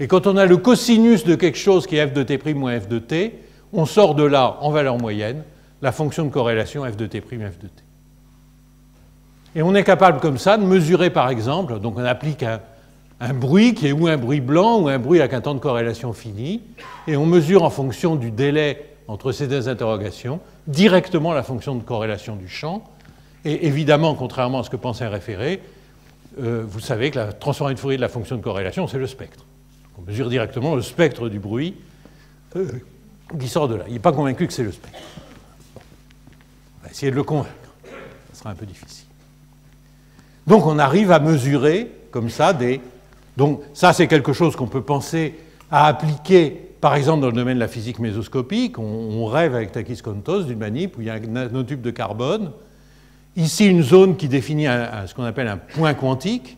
Et quand on a le cosinus de quelque chose qui est f de t' moins f de t, on sort de là, en valeur moyenne, la fonction de corrélation f de t', f de t. Et on est capable comme ça de mesurer par exemple, donc on applique un bruit qui est ou un bruit blanc ou un bruit avec un temps de corrélation fini, et on mesure en fonction du délai entre ces deux interrogations directement la fonction de corrélation du champ. Et évidemment, contrairement à ce que pense un référé, vous savez que la transformée de Fourier de la fonction de corrélation, c'est le spectre. On mesure directement le spectre du bruit qui sort de là. Il n'est pas convaincu que c'est le spectre. On va essayer de le convaincre. Ce sera un peu difficile. Donc on arrive à mesurer comme ça des... Donc ça, c'est quelque chose qu'on peut penser à appliquer, par exemple, dans le domaine de la physique mésoscopique. On rêve avec Takis Kontos d'une manip où il y a un nanotube de carbone. Ici, une zone qui définit ce qu'on appelle un point quantique,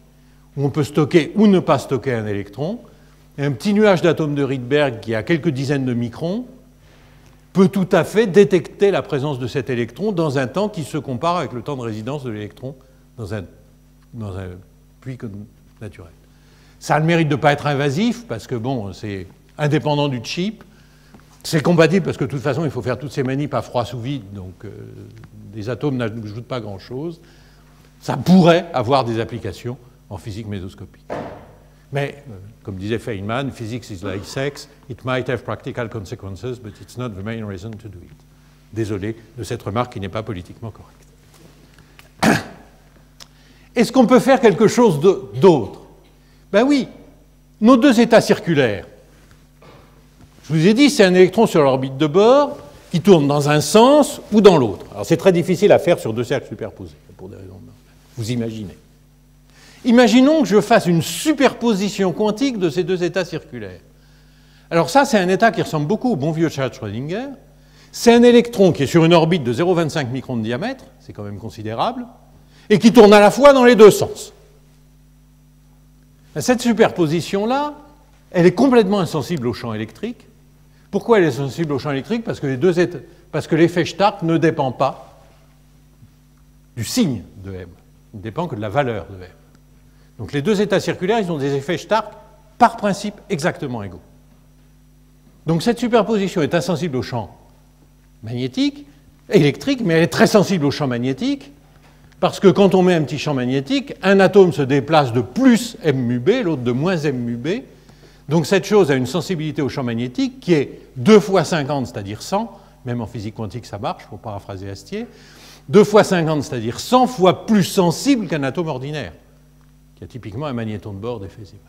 où on peut stocker ou ne pas stocker un électron. Et un petit nuage d'atomes de Rydberg qui a quelques dizaines de microns peut tout à fait détecter la présence de cet électron dans un temps qui se compare avec le temps de résidence de l'électron dans un puits naturel. Ça a le mérite de ne pas être invasif, parce que bon, c'est indépendant du chip. C'est compatible, parce que de toute façon, il faut faire toutes ces manips à froid sous vide, donc les atomes n'ajoutent pas grand-chose. Ça pourrait avoir des applications en physique mésoscopique. Mais, comme disait Feynman, physics is like sex, it might have practical consequences, but it's not the main reason to do it. Désolé de cette remarque qui n'est pas politiquement correcte. Est-ce qu'on peut faire quelque chose d'autre? Ben oui, nos deux états circulaires. Je vous ai dit, c'est un électron sur l'orbite de bord qui tourne dans un sens ou dans l'autre. Alors c'est très difficile à faire sur deux cercles superposés, pour des raisons de... Vous imaginez. Imaginons que je fasse une superposition quantique de ces deux états circulaires. Alors ça, c'est un état qui ressemble beaucoup au bon vieux chat de Schrödinger. C'est un électron qui est sur une orbite de 0,25 microns de diamètre, c'est quand même considérable, et qui tourne à la fois dans les deux sens. Cette superposition-là, elle est complètement insensible au champ électrique. Pourquoi elle est sensible au champ électrique? Parce que l'effet Stark ne dépend pas du signe de M. Il ne dépend que de la valeur de M. Donc les deux états circulaires, ils ont des effets Stark par principe exactement égaux. Donc cette superposition est insensible au champ magnétique, électrique, mais elle est très sensible au champ magnétique, parce que quand on met un petit champ magnétique, un atome se déplace de plus m mu b, l'autre de moins m mu b. Donc cette chose a une sensibilité au champ magnétique qui est 2 fois 50, c'est-à-dire 100, même en physique quantique ça marche, pour paraphraser Astier, 2 fois 50, c'est-à-dire 100 fois plus sensible qu'un atome ordinaire, qui a typiquement un magnéton de bord d'effet Zeeman.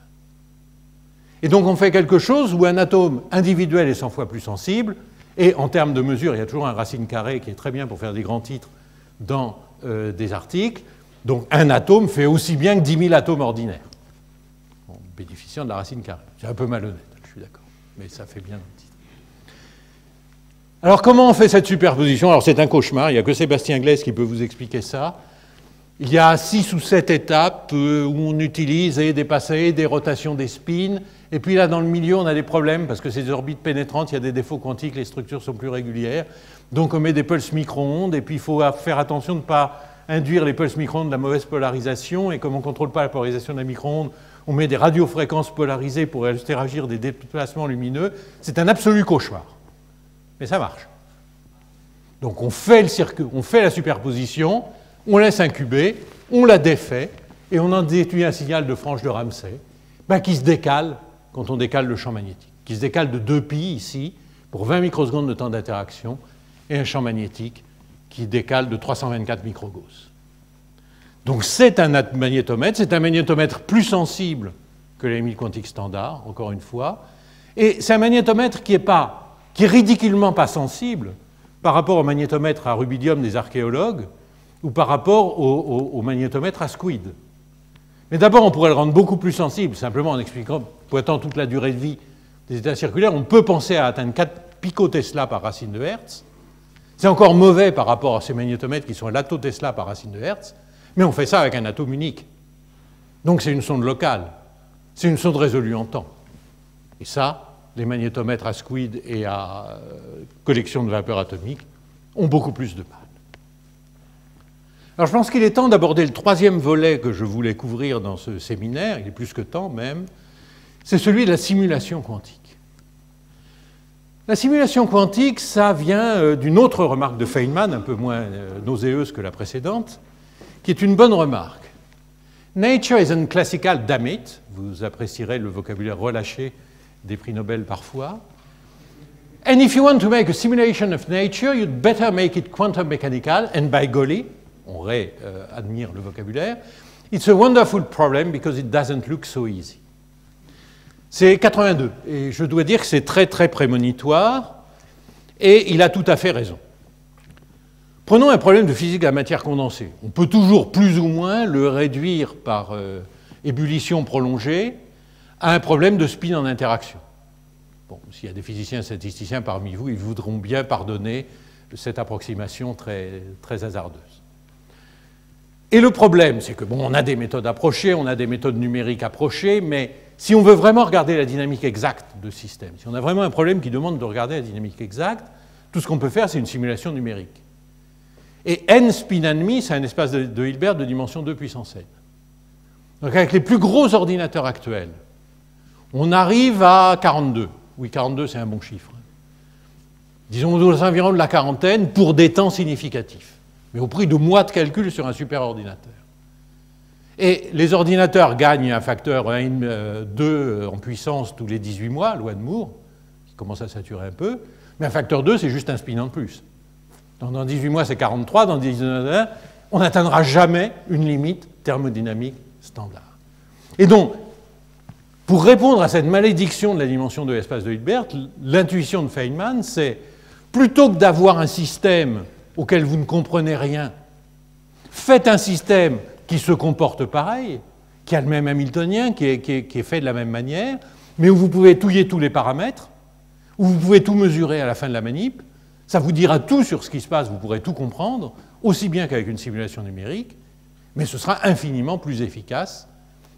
Et donc on fait quelque chose où un atome individuel est 100 fois plus sensible, et en termes de mesure, il y a toujours un racine carrée qui est très bien pour faire des grands titres dans des articles. Donc un atome fait aussi bien que 10 000 atomes ordinaires, en bénéficiant de la racine carrée. C'est un peu malhonnête, je suis d'accord, mais ça fait bien le titre. Alors comment on fait cette superposition? Alors c'est un cauchemar, il n'y a que Sébastien Glaise qui peut vous expliquer ça. Il y a 6 ou 7 étapes où on utilise des passés, des rotations des spins, et puis là dans le milieu on a des problèmes parce que ces orbites pénétrantes, il y a des défauts quantiques, les structures sont plus régulières, donc on met des pulses micro-ondes, et puis il faut faire attention de ne pas induire les pulses micro-ondes de la mauvaise polarisation, et comme on ne contrôle pas la polarisation de la micro-onde, on met des radiofréquences polarisées pour interagir des déplacements lumineux. C'est un absolu cauchemar, mais ça marche. Donc on fait la superposition, on laisse incuber, on la défait, et on en déduit un signal de frange de Ramsey qui se décale quand on décale le champ magnétique, qui se décale de 2π ici, pour 20 microsecondes de temps d'interaction, et un champ magnétique qui décale de 324 microgauss. Donc c'est un magnétomètre plus sensible que les limites quantiques standards, encore une fois. Et c'est un magnétomètre qui est ridiculement pas sensible par rapport au magnétomètre à rubidium des archéologues ou par rapport au magnétomètre à squid. Mais d'abord, on pourrait le rendre beaucoup plus sensible, simplement en pointant toute la durée de vie des états circulaires. On peut penser à atteindre 4 picotesla par racine de Hertz. C'est encore mauvais par rapport à ces magnétomètres qui sont à l'attotesla par racine de Hertz, mais on fait ça avec un atome unique. Donc c'est une sonde locale, c'est une sonde résolue en temps. Et ça, les magnétomètres à squid et à collection de vapeur atomique ont beaucoup plus de mal. Alors je pense qu'il est temps d'aborder le troisième volet que je voulais couvrir dans ce séminaire, il est plus que temps même, c'est celui de la simulation quantique. La simulation quantique, ça vient d'une autre remarque de Feynman, un peu moins nauséeuse que la précédente, qui est une bonne remarque. Nature is unclassical, damn it. Vous apprécierez le vocabulaire relâché des prix Nobel parfois. And if you want to make a simulation of nature, you'd better make it quantum mechanical, and by golly, on admire le vocabulaire, it's a wonderful problem because it doesn't look so easy. C'est 82, et je dois dire que c'est très très prémonitoire, et il a tout à fait raison. Prenons un problème de physique de la matière condensée. On peut toujours plus ou moins le réduire par ébullition prolongée à un problème de spin en interaction. Bon, s'il y a des physiciens statisticiens parmi vous, ils voudront bien pardonner cette approximation très, très hasardeuse. Et le problème, c'est que, bon, on a des méthodes approchées, on a des méthodes numériques approchées, mais si on veut vraiment regarder la dynamique exacte de système, si on a vraiment un problème qui demande de regarder la dynamique exacte, tout ce qu'on peut faire, c'est une simulation numérique. Et n spin and me, c'est un espace de Hilbert de dimension 2 puissance n. Donc avec les plus gros ordinateurs actuels, on arrive à 42. Oui, 42, c'est un bon chiffre. Disons aux environs de la quarantaine pour des temps significatifs, mais au prix de mois de calcul sur un superordinateur. Et les ordinateurs gagnent un facteur 2 en puissance tous les 18 mois, loi de Moore, qui commence à saturer un peu, mais un facteur 2, c'est juste un spin en plus. Dans 18 mois, c'est 43, dans 19 mois, on n'atteindra jamais une limite thermodynamique standard. Et donc, pour répondre à cette malédiction de la dimension de l'espace de Hilbert, l'intuition de Feynman, c'est plutôt que d'avoir un système auquel vous ne comprenez rien, faites un système qui se comporte pareil, qui a le même Hamiltonien, qui est fait de la même manière, mais où vous pouvez touiller tous les paramètres, où vous pouvez tout mesurer à la fin de la manip. Ça vous dira tout sur ce qui se passe, vous pourrez tout comprendre, aussi bien qu'avec une simulation numérique, mais ce sera infiniment plus efficace,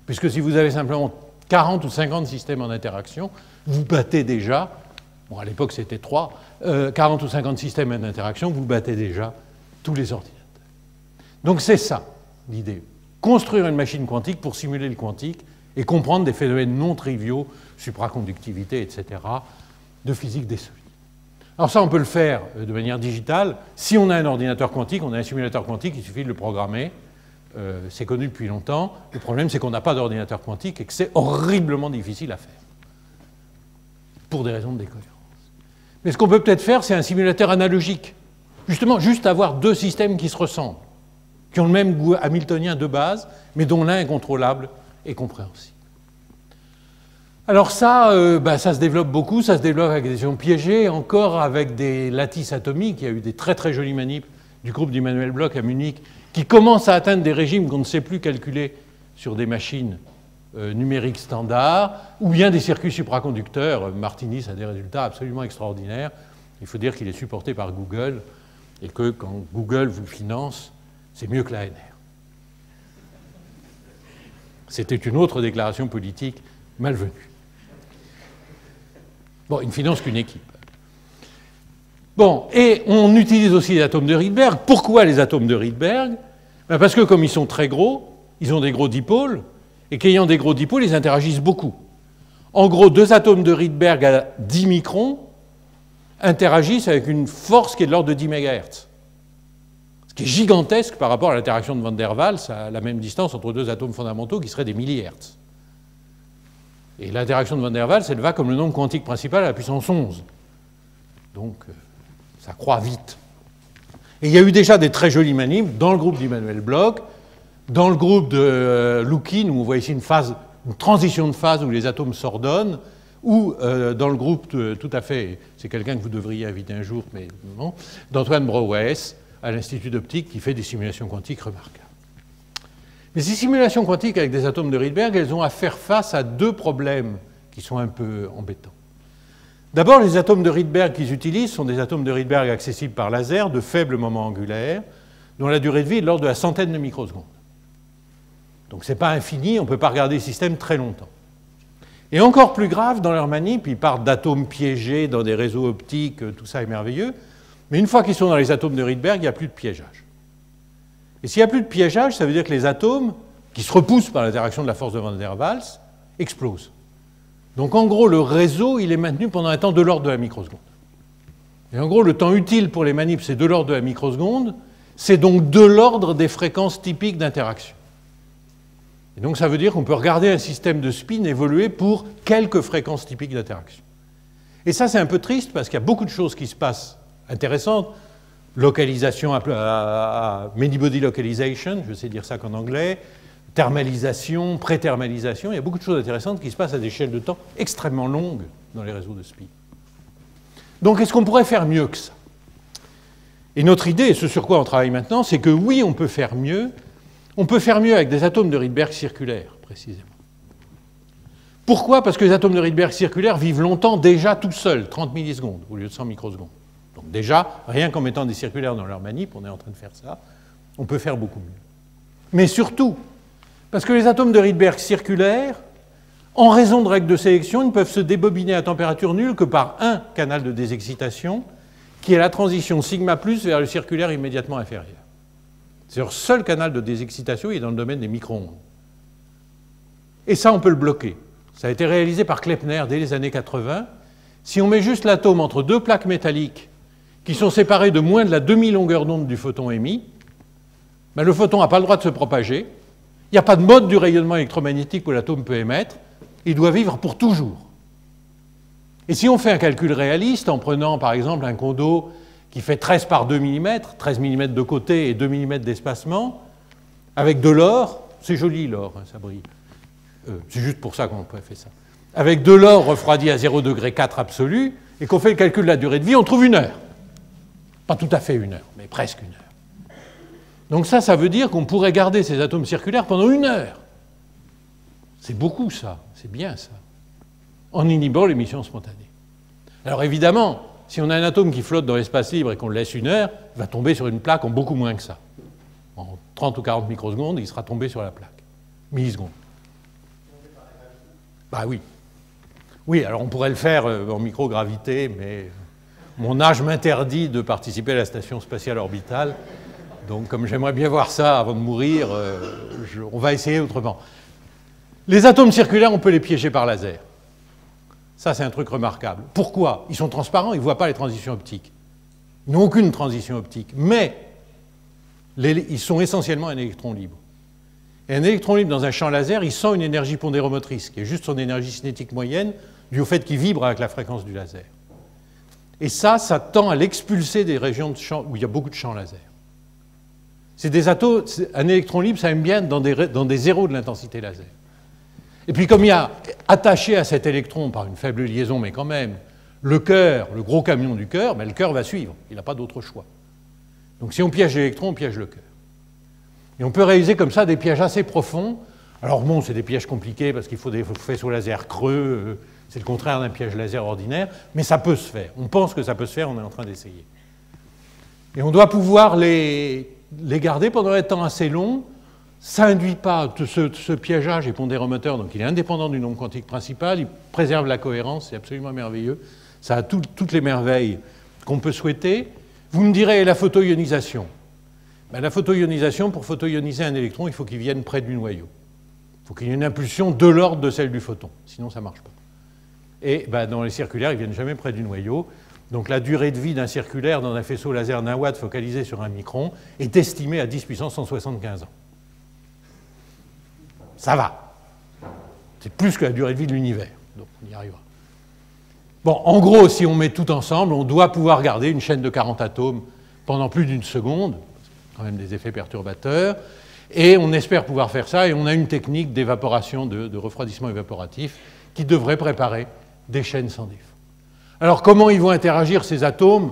puisque si vous avez simplement 40 ou 50 systèmes en interaction, vous battez déjà, bon à l'époque c'était 3, 40 ou 50 systèmes en interaction, vous battez déjà tous les ordinateurs. Donc c'est ça l'idée, construire une machine quantique pour simuler le quantique et comprendre des phénomènes non triviaux, supraconductivité, etc., de physique des solides. Alors ça, on peut le faire de manière digitale. Si on a un ordinateur quantique, on a un simulateur quantique, il suffit de le programmer. C'est connu depuis longtemps. Le problème, c'est qu'on n'a pas d'ordinateur quantique et que c'est horriblement difficile à faire, pour des raisons de décohérence. Mais ce qu'on peut peut-être faire, c'est un simulateur analogique. Justement, juste avoir deux systèmes qui se ressemblent, qui ont le même goût hamiltonien de base, mais dont l'un est contrôlable et compréhensible. Alors ça, ça se développe beaucoup, ça se développe avec des ions piégés, encore avec des lattices atomiques. Il y a eu des très très jolies manips du groupe d'Immanuel Bloch à Munich qui commencent à atteindre des régimes qu'on ne sait plus calculer sur des machines numériques standards, ou bien des circuits supraconducteurs. Martinis a des résultats absolument extraordinaires. Il faut dire qu'il est supporté par Google et que quand Google vous finance, c'est mieux que l'ANR. C'était une autre déclaration politique malvenue. Bon, il ne finance qu'une équipe. Bon, et on utilise aussi les atomes de Rydberg. Pourquoi les atomes de Rydberg? Parce que comme ils sont très gros, ils ont des gros dipôles, et qu'ayant des gros dipôles, ils interagissent beaucoup. En gros, deux atomes de Rydberg à 10 microns interagissent avec une force qui est de l'ordre de 10 MHz. Ce qui est gigantesque par rapport à l'interaction de Van der Waals à la même distance entre deux atomes fondamentaux qui seraient des millihertz. Et l'interaction de Van der Waals, elle va comme le nombre quantique principal à la puissance 11. Donc, ça croît vite. Et il y a eu déjà des très jolis manips dans le groupe d'Immanuel Bloch, dans le groupe de Loukhin, où on voit ici une phase une transition de phase où les atomes s'ordonnent, ou dans le groupe tout à fait, c'est quelqu'un que vous devriez inviter un jour, mais non, d'Antoine Brouwer à l'Institut d'optique qui fait des simulations quantiques remarquables. Mais ces simulations quantiques avec des atomes de Rydberg, elles ont à faire face à deux problèmes qui sont un peu embêtants. D'abord, les atomes de Rydberg qu'ils utilisent sont des atomes de Rydberg accessibles par laser de faible moment angulaire, dont la durée de vie est de l'ordre de la centaine de microsecondes. Donc ce n'est pas infini, on ne peut pas regarder le système très longtemps. Et encore plus grave, dans leur manip, ils partent d'atomes piégés dans des réseaux optiques, tout ça est merveilleux, mais une fois qu'ils sont dans les atomes de Rydberg, il n'y a plus de piégeage. Et s'il n'y a plus de piégeage, ça veut dire que les atomes, qui se repoussent par l'interaction de la force de Van der Waals, explosent. Donc en gros, le réseau, il est maintenu pendant un temps de l'ordre de la microseconde. Et en gros, le temps utile pour les manips, c'est de l'ordre de la microseconde, c'est donc de l'ordre des fréquences typiques d'interaction. Et donc ça veut dire qu'on peut regarder un système de spin évoluer pour quelques fréquences typiques d'interaction. Et ça, c'est un peu triste parce qu'il y a beaucoup de choses qui se passent intéressantes. Localisation, many-body localization, je sais dire ça qu'en anglais, thermalisation, pré-thermalisation, il y a beaucoup de choses intéressantes qui se passent à des échelles de temps extrêmement longues dans les réseaux de spin. Donc est-ce qu'on pourrait faire mieux que ça? Et notre idée, et ce sur quoi on travaille maintenant, c'est que oui, on peut faire mieux. On peut faire mieux avec des atomes de Rydberg circulaires, précisément. Pourquoi? Parce que les atomes de Rydberg circulaires vivent longtemps déjà tout seuls, 30 millisecondes au lieu de 100 microsecondes. Donc déjà, rien qu'en mettant des circulaires dans leur manip, on est en train de faire ça, on peut faire beaucoup mieux. Mais surtout, parce que les atomes de Rydberg circulaires, en raison de règles de sélection, ne peuvent se débobiner à température nulle que par un canal de désexcitation, qui est la transition sigma plus vers le circulaire immédiatement inférieur. C'est leur seul canal de désexcitation, il est dans le domaine des micro-ondes. Et ça, on peut le bloquer. Ça a été réalisé par Kleppner dès les années 80. Si on met juste l'atome entre deux plaques métalliques qui sont séparées de moins de la demi-longueur d'onde du photon émis, ben le photon n'a pas le droit de se propager. Il n'y a pas de mode du rayonnement électromagnétique où l'atome peut émettre. Il doit vivre pour toujours. Et si on fait un calcul réaliste en prenant par exemple un condo qui fait 13 par 2 mm, 13 mm de côté et 2 mm d'espacement, avec de l'or, c'est joli l'or, hein, ça brille. C'est juste pour ça qu'on peut faire ça. Avec de l'or refroidi à 0,4 degré absolu, et qu'on fait le calcul de la durée de vie, on trouve 1 heure. Pas tout à fait 1 heure, mais presque 1 heure. Donc ça veut dire qu'on pourrait garder ces atomes circulaires pendant 1 heure. C'est beaucoup ça, c'est bien ça, en inhibant l'émission spontanée. Alors évidemment, si on a un atome qui flotte dans l'espace libre et qu'on le laisse 1 heure, il va tomber sur une plaque en beaucoup moins que ça. En 30 ou 40 microsecondes, il sera tombé sur la plaque. Millisecondes. Bah oui. Oui, alors on pourrait le faire en microgravité, mais mon âge m'interdit de participer à la station spatiale orbitale. Donc comme j'aimerais bien voir ça avant de mourir, on va essayer autrement. Les atomes circulaires, on peut les piéger par laser. Ça, c'est un truc remarquable. Pourquoi? Ils sont transparents, ils ne voient pas les transitions optiques. Ils n'ont aucune transition optique. Mais ils sont essentiellement un électron libre. Et un électron libre dans un champ laser, il sent une énergie pondéromotrice, qui est juste son énergie cinétique moyenne, due au fait qu'il vibre avec la fréquence du laser. Et ça tend à l'expulser des régions de champ où il y a beaucoup de champs laser. C'est des atomes, un électron libre, ça aime bien dans des zéros de l'intensité laser. Et puis comme il y a attaché à cet électron, par une faible liaison, mais quand même, le cœur, le gros camion du cœur, ben le cœur va suivre, il n'a pas d'autre choix. Donc si on piège l'électron, on piège le cœur. Et on peut réaliser comme ça des pièges assez profonds. Alors bon, c'est des pièges compliqués parce qu'il faut des faisceaux laser creux, c'est le contraire d'un piège laser ordinaire, mais ça peut se faire. On pense que ça peut se faire, on est en train d'essayer. Et on doit pouvoir les garder pendant un temps assez long. Ça n'induit pas, ce piégeage est pondéromoteur, donc il est indépendant du nombre quantique principal, il préserve la cohérence, c'est absolument merveilleux. Ça a toutes les merveilles qu'on peut souhaiter. Vous me direz, la photoionisation. Ben, la photoionisation, pour photoioniser un électron, il faut qu'il vienne près du noyau. Il faut qu'il y ait une impulsion de l'ordre de celle du photon, sinon ça ne marche pas. Et ben, dans les circulaires, ils ne viennent jamais près du noyau. Donc la durée de vie d'un circulaire dans un faisceau laser d'1 watt focalisé sur un micron est estimée à 10 puissance 175 ans. Ça va. C'est plus que la durée de vie de l'univers. Donc on y arrivera. Bon, en gros, si on met tout ensemble, on doit pouvoir garder une chaîne de 40 atomes pendant plus d'1 seconde. C'est quand même des effets perturbateurs. Et on espère pouvoir faire ça, et on a une technique d'évaporation, de refroidissement évaporatif, qui devrait préparer des chaînes sans défaut. Alors, comment ils vont interagir, ces atomes?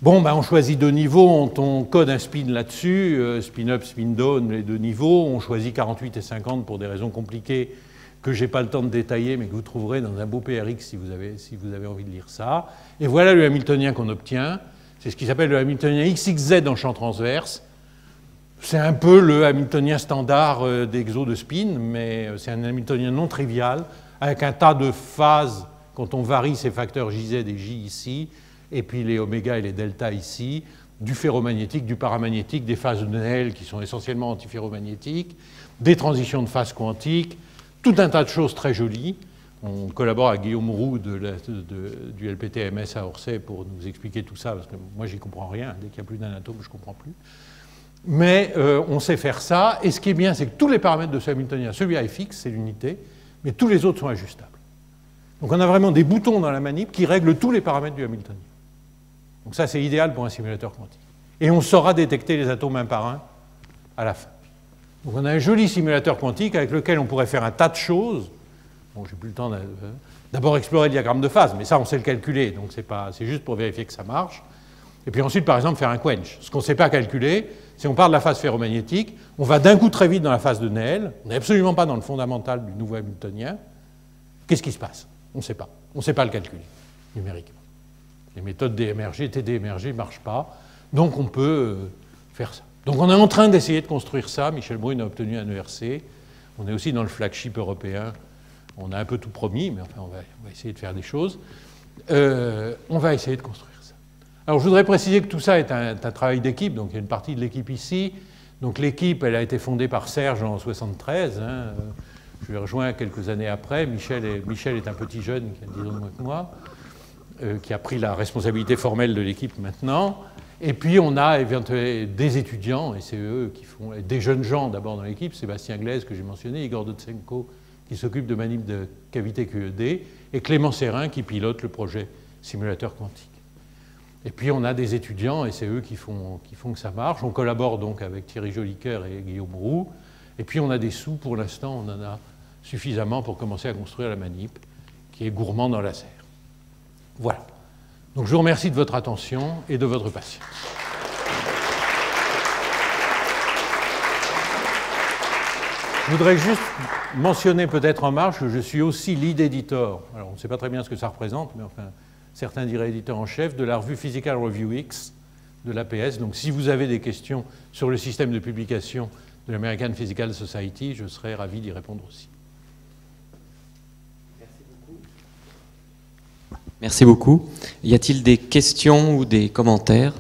Bon, ben, on choisit 2 niveaux, on code un spin là-dessus, spin up, spin down, les 2 niveaux. On choisit 48 et 50 pour des raisons compliquées que je n'ai pas le temps de détailler, mais que vous trouverez dans un beau PRX si vous avez envie de lire ça. Et voilà le Hamiltonien qu'on obtient. C'est ce qui s'appelle le Hamiltonien XXZ en champ transverse. C'est un peu le Hamiltonien standard d'exo de spin, mais c'est un Hamiltonien non trivial, avec un tas de phases, quand on varie ces facteurs JZ et J ici, et puis les oméga et les delta ici, du ferromagnétique, du paramagnétique, des phases de Néel qui sont essentiellement antiferromagnétiques, des transitions de phase quantique, tout un tas de choses très jolies. On collabore avec Guillaume Roux du LPTMS à Orsay pour nous expliquer tout ça, parce que moi, j'y comprends rien. Dès qu'il y a plus d'un atome, je ne comprends plus. Mais on sait faire ça, et ce qui est bien, c'est que tous les paramètres de ce Hamiltonien, celui-là est fixe, c'est l'unité, mais tous les autres sont ajustables. Donc on a vraiment des boutons dans la manip qui règlent tous les paramètres du Hamiltonien. Donc ça, c'est idéal pour un simulateur quantique. Et on saura détecter les atomes un par un à la fin. Donc on a un joli simulateur quantique avec lequel on pourrait faire un tas de choses. Bon, j'ai plus le temps d'abord explorer le diagramme de phase, mais ça, on sait le calculer, donc c'est juste pour vérifier que ça marche. Et puis ensuite, par exemple, faire un quench. Ce qu'on ne sait pas calculer, si on part de la phase ferromagnétique, on va d'un coup très vite dans la phase de Néel, on n'est absolument pas dans le fondamental du nouveau Hamiltonien. Qu'est-ce qui se passe? On ne sait pas. On ne sait pas le calculer, numériquement. Les méthodes DMRG, TDMRG ne marchent pas, donc on peut faire ça. Donc on est en train d'essayer de construire ça. Michel Brune a obtenu un ERC. On est aussi dans le flagship européen. On a un peu tout promis, mais enfin on va essayer de faire des choses. On va essayer de construire ça. Alors je voudrais préciser que tout ça est un travail d'équipe, donc il y a une partie de l'équipe ici. Donc l'équipe, elle a été fondée par Serge en 1973. Je l'ai rejoint quelques années après. Michel est un petit jeune qui a 10 ans de moins que moi, qui a pris la responsabilité formelle de l'équipe maintenant. Et puis on a des étudiants, et c'est eux qui font, des jeunes gens d'abord dans l'équipe, Sébastien Glaise que j'ai mentionné, Igor Dotsenko qui s'occupe de manip de cavité QED, et Clément Serrin qui pilote le projet simulateur quantique. Et puis on a des étudiants, et c'est eux qui font que ça marche. On collabore donc avec Thierry Jolicoeur et Guillaume Roux. Et puis on a des sous, pour l'instant, on en a suffisamment pour commencer à construire la manip, qui est gourmand dans laser. Voilà. Donc je vous remercie de votre attention et de votre patience. Je voudrais juste mentionner peut-être en marge que je suis aussi lead editor. Alors on ne sait pas très bien ce que ça représente, mais enfin, certains diraient éditeur en chef de la revue Physical Review X de l'APS. Donc si vous avez des questions sur le système de publication de l'American Physical Society, je serais ravi d'y répondre aussi. Merci beaucoup. Y a-t-il des questions ou des commentaires?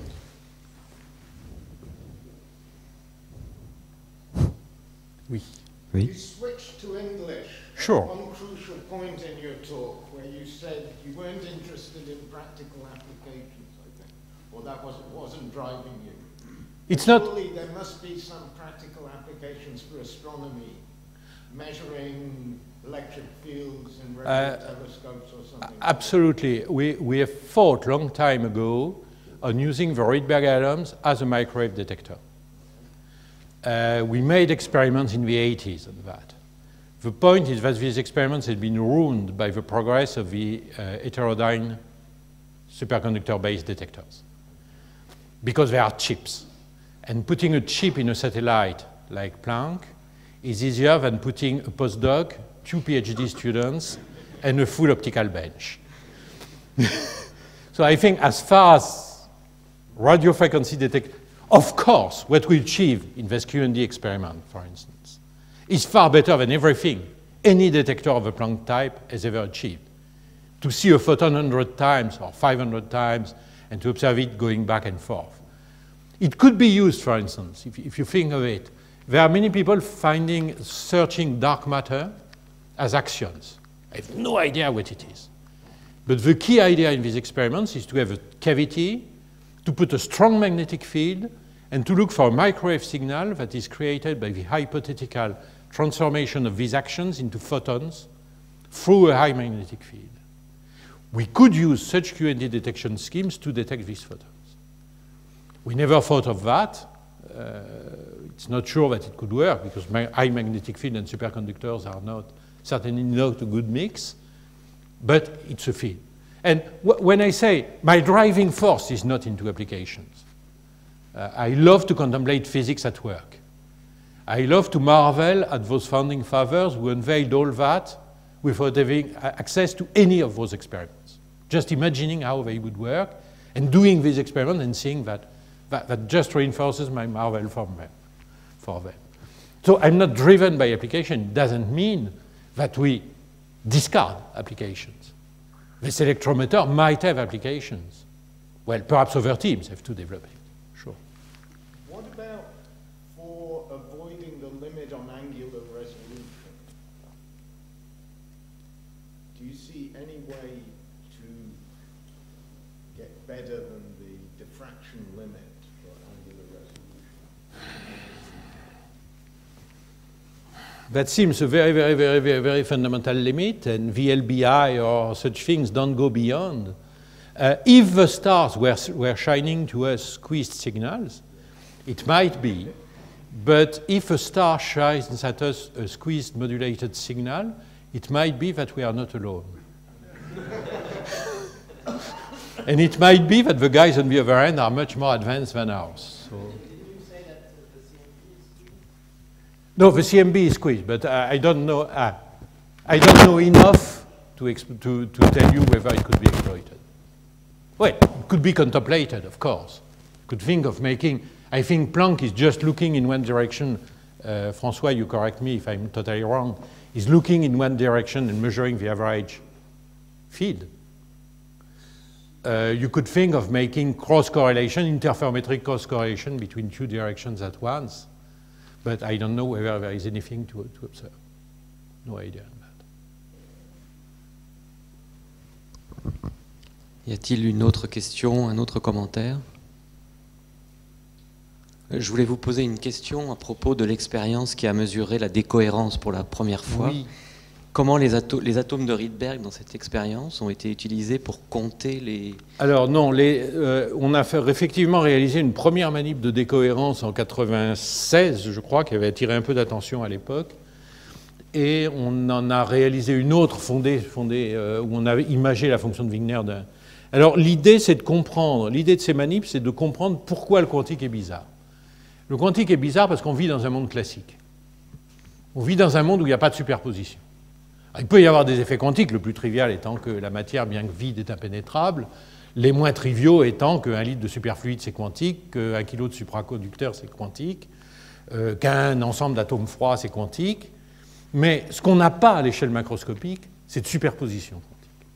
Oui. Oui. You switched to English. Sure. One crucial point in your talk where you said you weren't interested in practical applications, I think, or that wasn't driving you. It's not. Surely there must be some practical applications for astronomy, measuring electric fields in regular telescopes or something. Absolutely. We have thought a long time ago on using the Rydberg atoms as a microwave detector. We made experiments in the 80s on that. The point is that these experiments had been ruined by the progress of the heterodyne superconductor-based detectors, because they are chips. And putting a chip in a satellite like Planck is easier than putting a postdoc, 2 PhD students, and a full optical bench. So I think as far as radio frequency detection, of course, what we achieve in this QND experiment, for instance, is far better than everything any detector of a Planck type has ever achieved. To see a photon 100 times or 500 times and to observe it going back and forth. It could be used, for instance, if you think of it. There are many people searching dark matter as axions. I have no idea what it is. But the key idea in these experiments is to have a cavity, to put a strong magnetic field, and to look for a microwave signal that is created by the hypothetical transformation of these actions into photons through a high magnetic field. We could use such QND detection schemes to detect these photons. We never thought of that It's not sure that it could work because high magnetic field and superconductors are not certainly not a good mix, but it's a field. And when I say my driving force is not into applications, I love to contemplate physics at work. I love to marvel at those founding fathers who unveiled all that without having access to any of those experiments. Just imagining how they would work and doing these experiments and seeing that just reinforces my marvel for them. So I'm not driven by application. It doesn't mean that we discard applications. This electrometer might have applications. Well, perhaps other teams have to develop it, sure. What about for avoiding the limit on angular resolution? Do you see any way to get better than the diffraction limit for angular resolution? That seems a very, very, very, very, very fundamental limit, and VLBI or such things don't go beyond. If the stars were shining to us squeezed signals, it might be, but if a star shines at us a squeezed modulated signal, it might be that we are not alone. And it might be that the guys on the other end are much more advanced than ours. So. No, the CMB is squeezed, but I don't know. I don't know enough to tell you whether it could be exploited. Well, it could be contemplated, of course. Could think of making. I think Planck is just looking in one direction. François, you correct me if I'm totally wrong. Is looking in one direction and measuring the average field. You could think of making cross-correlation, interferometric cross-correlation between two directions at once. But I don't know whether there is anything to observe. No idea on that. Y a-t-il une autre question, un autre commentaire? Je voulais vous poser une question à propos de l'expérience qui a mesuré la décohérence pour la première fois. Oui. Comment les atomes de Rydberg dans cette expérience ont été utilisés pour compter les... Alors non, on a effectivement réalisé une première manip de décohérence en 96, je crois, qui avait attiré un peu d'attention à l'époque. Et on en a réalisé une autre fondée où on avait imagé la fonction de Wigner d'un... Alors l'idée, c'est de comprendre, l'idée de ces manips, c'est de comprendre pourquoi le quantique est bizarre. Le quantique est bizarre parce qu'on vit dans un monde classique. On vit dans un monde où il n'y a pas de superposition. Il peut y avoir des effets quantiques, le plus trivial étant que la matière, bien que vide, est impénétrable, les moins triviaux étant qu'un litre de superfluide, c'est quantique, qu'un kilo de supraconducteur, c'est quantique, qu'un ensemble d'atomes froids, c'est quantique. Mais ce qu'on n'a pas à l'échelle macroscopique, c'est de superposition quantique.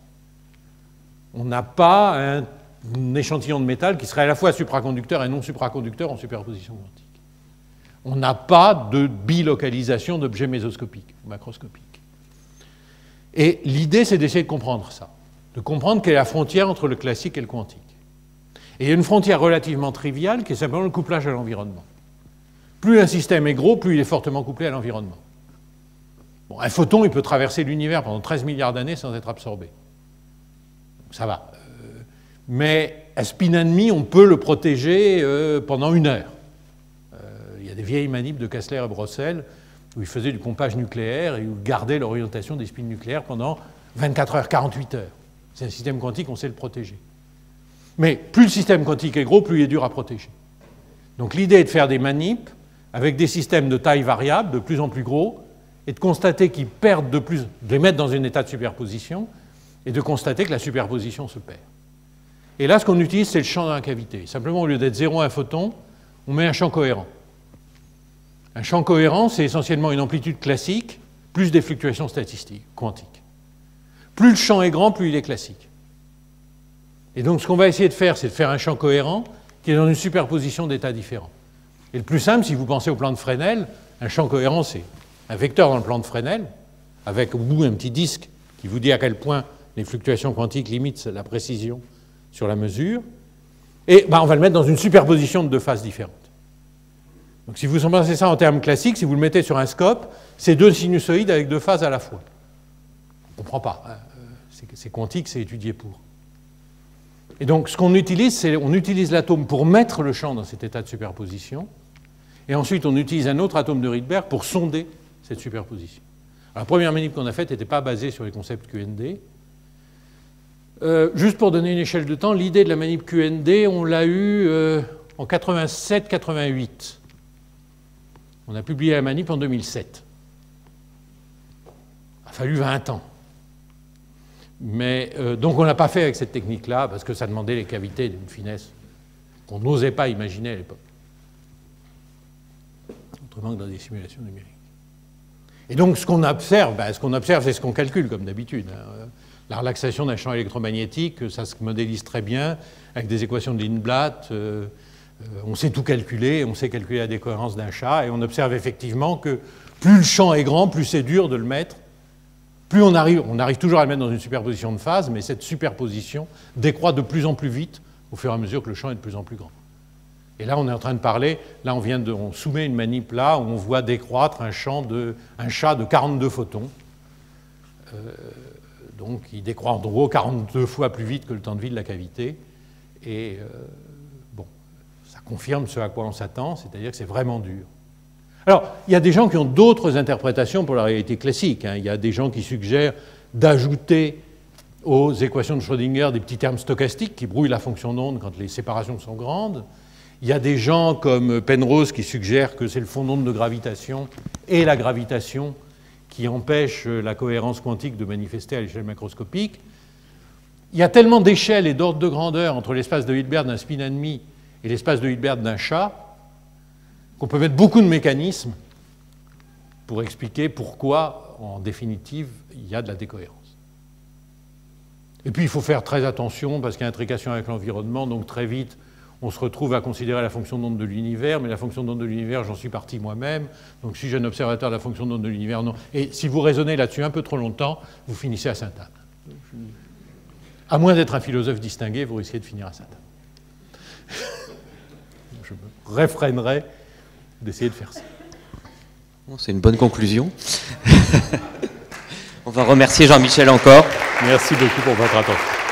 On n'a pas un échantillon de métal qui serait à la fois supraconducteur et non supraconducteur en superposition quantique. On n'a pas de bilocalisation d'objets mésoscopiques ou macroscopiques. Et l'idée, c'est d'essayer de comprendre ça, de comprendre quelle est la frontière entre le classique et le quantique. Et il y a une frontière relativement triviale qui est simplement le couplage à l'environnement. Plus un système est gros, plus il est fortement couplé à l'environnement. Bon, un photon, il peut traverser l'univers pendant 13 milliards d'années sans être absorbé. Donc ça va. Mais un spin-and-me, on peut le protéger pendant 1 heure. Il y a des vieilles manips de Kessler et Brossel où ils faisaient du pompage nucléaire et où ils gardaient l'orientation des spins nucléaires pendant 24 heures, 48 heures. C'est un système quantique, on sait le protéger. Mais plus le système quantique est gros, plus il est dur à protéger. Donc l'idée est de faire des manips avec des systèmes de taille variable, de plus en plus gros, et de constater qu'ils perdent de les mettre dans un état de superposition, et de constater que la superposition se perd. Et là, ce qu'on utilise, c'est le champ dans la cavité. Simplement, au lieu d'être 0 1 photon, on met un champ cohérent. Un champ cohérent, c'est essentiellement une amplitude classique, plus des fluctuations statistiques, quantiques. Plus le champ est grand, plus il est classique. Et donc, ce qu'on va essayer de faire, c'est de faire un champ cohérent qui est dans une superposition d'états différents. Et le plus simple, si vous pensez au plan de Fresnel, un champ cohérent, c'est un vecteur dans le plan de Fresnel, avec au bout un petit disque qui vous dit à quel point les fluctuations quantiques limitent la précision sur la mesure. Et on va le mettre dans une superposition de 2 phases différentes. Donc si vous pensez ça en termes classiques, si vous le mettez sur un scope, c'est 2 sinusoïdes avec 2 phases à la fois. On ne comprend pas. C'est quantique, c'est étudié pour. Et donc ce qu'on utilise, c'est on utilise l'atome pour mettre le champ dans cet état de superposition, Et ensuite, on utilise un autre atome de Rydberg pour sonder cette superposition. Alors, la première manip qu'on a faite n'était pas basée sur les concepts QND. Juste pour donner une échelle de temps, l'idée de la manip QND, on l'a eue en 87-88. On a publié la manip en 2007. Il a fallu 20 ans. Mais, donc on ne l'a pas fait avec cette technique-là, parce que ça demandait les cavités d'une finesse qu'on n'osait pas imaginer à l'époque. Autrement que dans des simulations numériques. Et donc ce qu'on observe, c'est ce qu'on calcule comme d'habitude. La relaxation d'un champ électromagnétique, ça se modélise très bien avec des équations de Lindblad. On sait tout calculer, on sait calculer la décohérence d'un chat, et on observe effectivement que plus le champ est grand, plus c'est dur de le mettre. Plus on arrive toujours à le mettre dans une superposition de phase, mais cette superposition décroît de plus en plus vite au fur et à mesure que le champ est de plus en plus grand. Et là, on est en train de parler, là on soumet une manip là où on voit décroître un chat de 42 photons. Donc il décroît en gros 42 fois plus vite que le temps de vie de la cavité. Et bon, ça confirme ce à quoi on s'attend, c'est-à-dire que c'est vraiment dur. Alors, il y a des gens qui ont d'autres interprétations pour la réalité classique. Il y a des gens qui suggèrent d'ajouter aux équations de Schrödinger des petits termes stochastiques qui brouillent la fonction d'onde quand les séparations sont grandes. Il y a des gens comme Penrose qui suggèrent que c'est le fond d'onde de gravitation et la gravitation qui empêchent la cohérence quantique de manifester à l'échelle macroscopique. Il y a tellement d'échelles et d'ordres de grandeur entre l'espace de Hilbert d'un spin ennemi et l'espace de Hilbert d'un chat qu'on peut mettre beaucoup de mécanismes pour expliquer pourquoi, en définitive, il y a de la décohérence. Et puis, il faut faire très attention, parce qu'il y a intrication avec l'environnement, donc très vite, on se retrouve à considérer la fonction d'onde de l'univers, mais la fonction d'onde de l'univers, j'en suis parti moi-même, donc si j'ai un observateur de la fonction d'onde de l'univers, non. Et si vous raisonnez là-dessus un peu trop longtemps, vous finissez à Sainte-Anne. À moins d'être un philosophe distingué, vous risquez de finir à Sainte-Anne. Je me réfrénerai d'essayer de faire ça. Bon, c'est une bonne conclusion. On va remercier Jean-Michel encore. Merci beaucoup pour votre attention.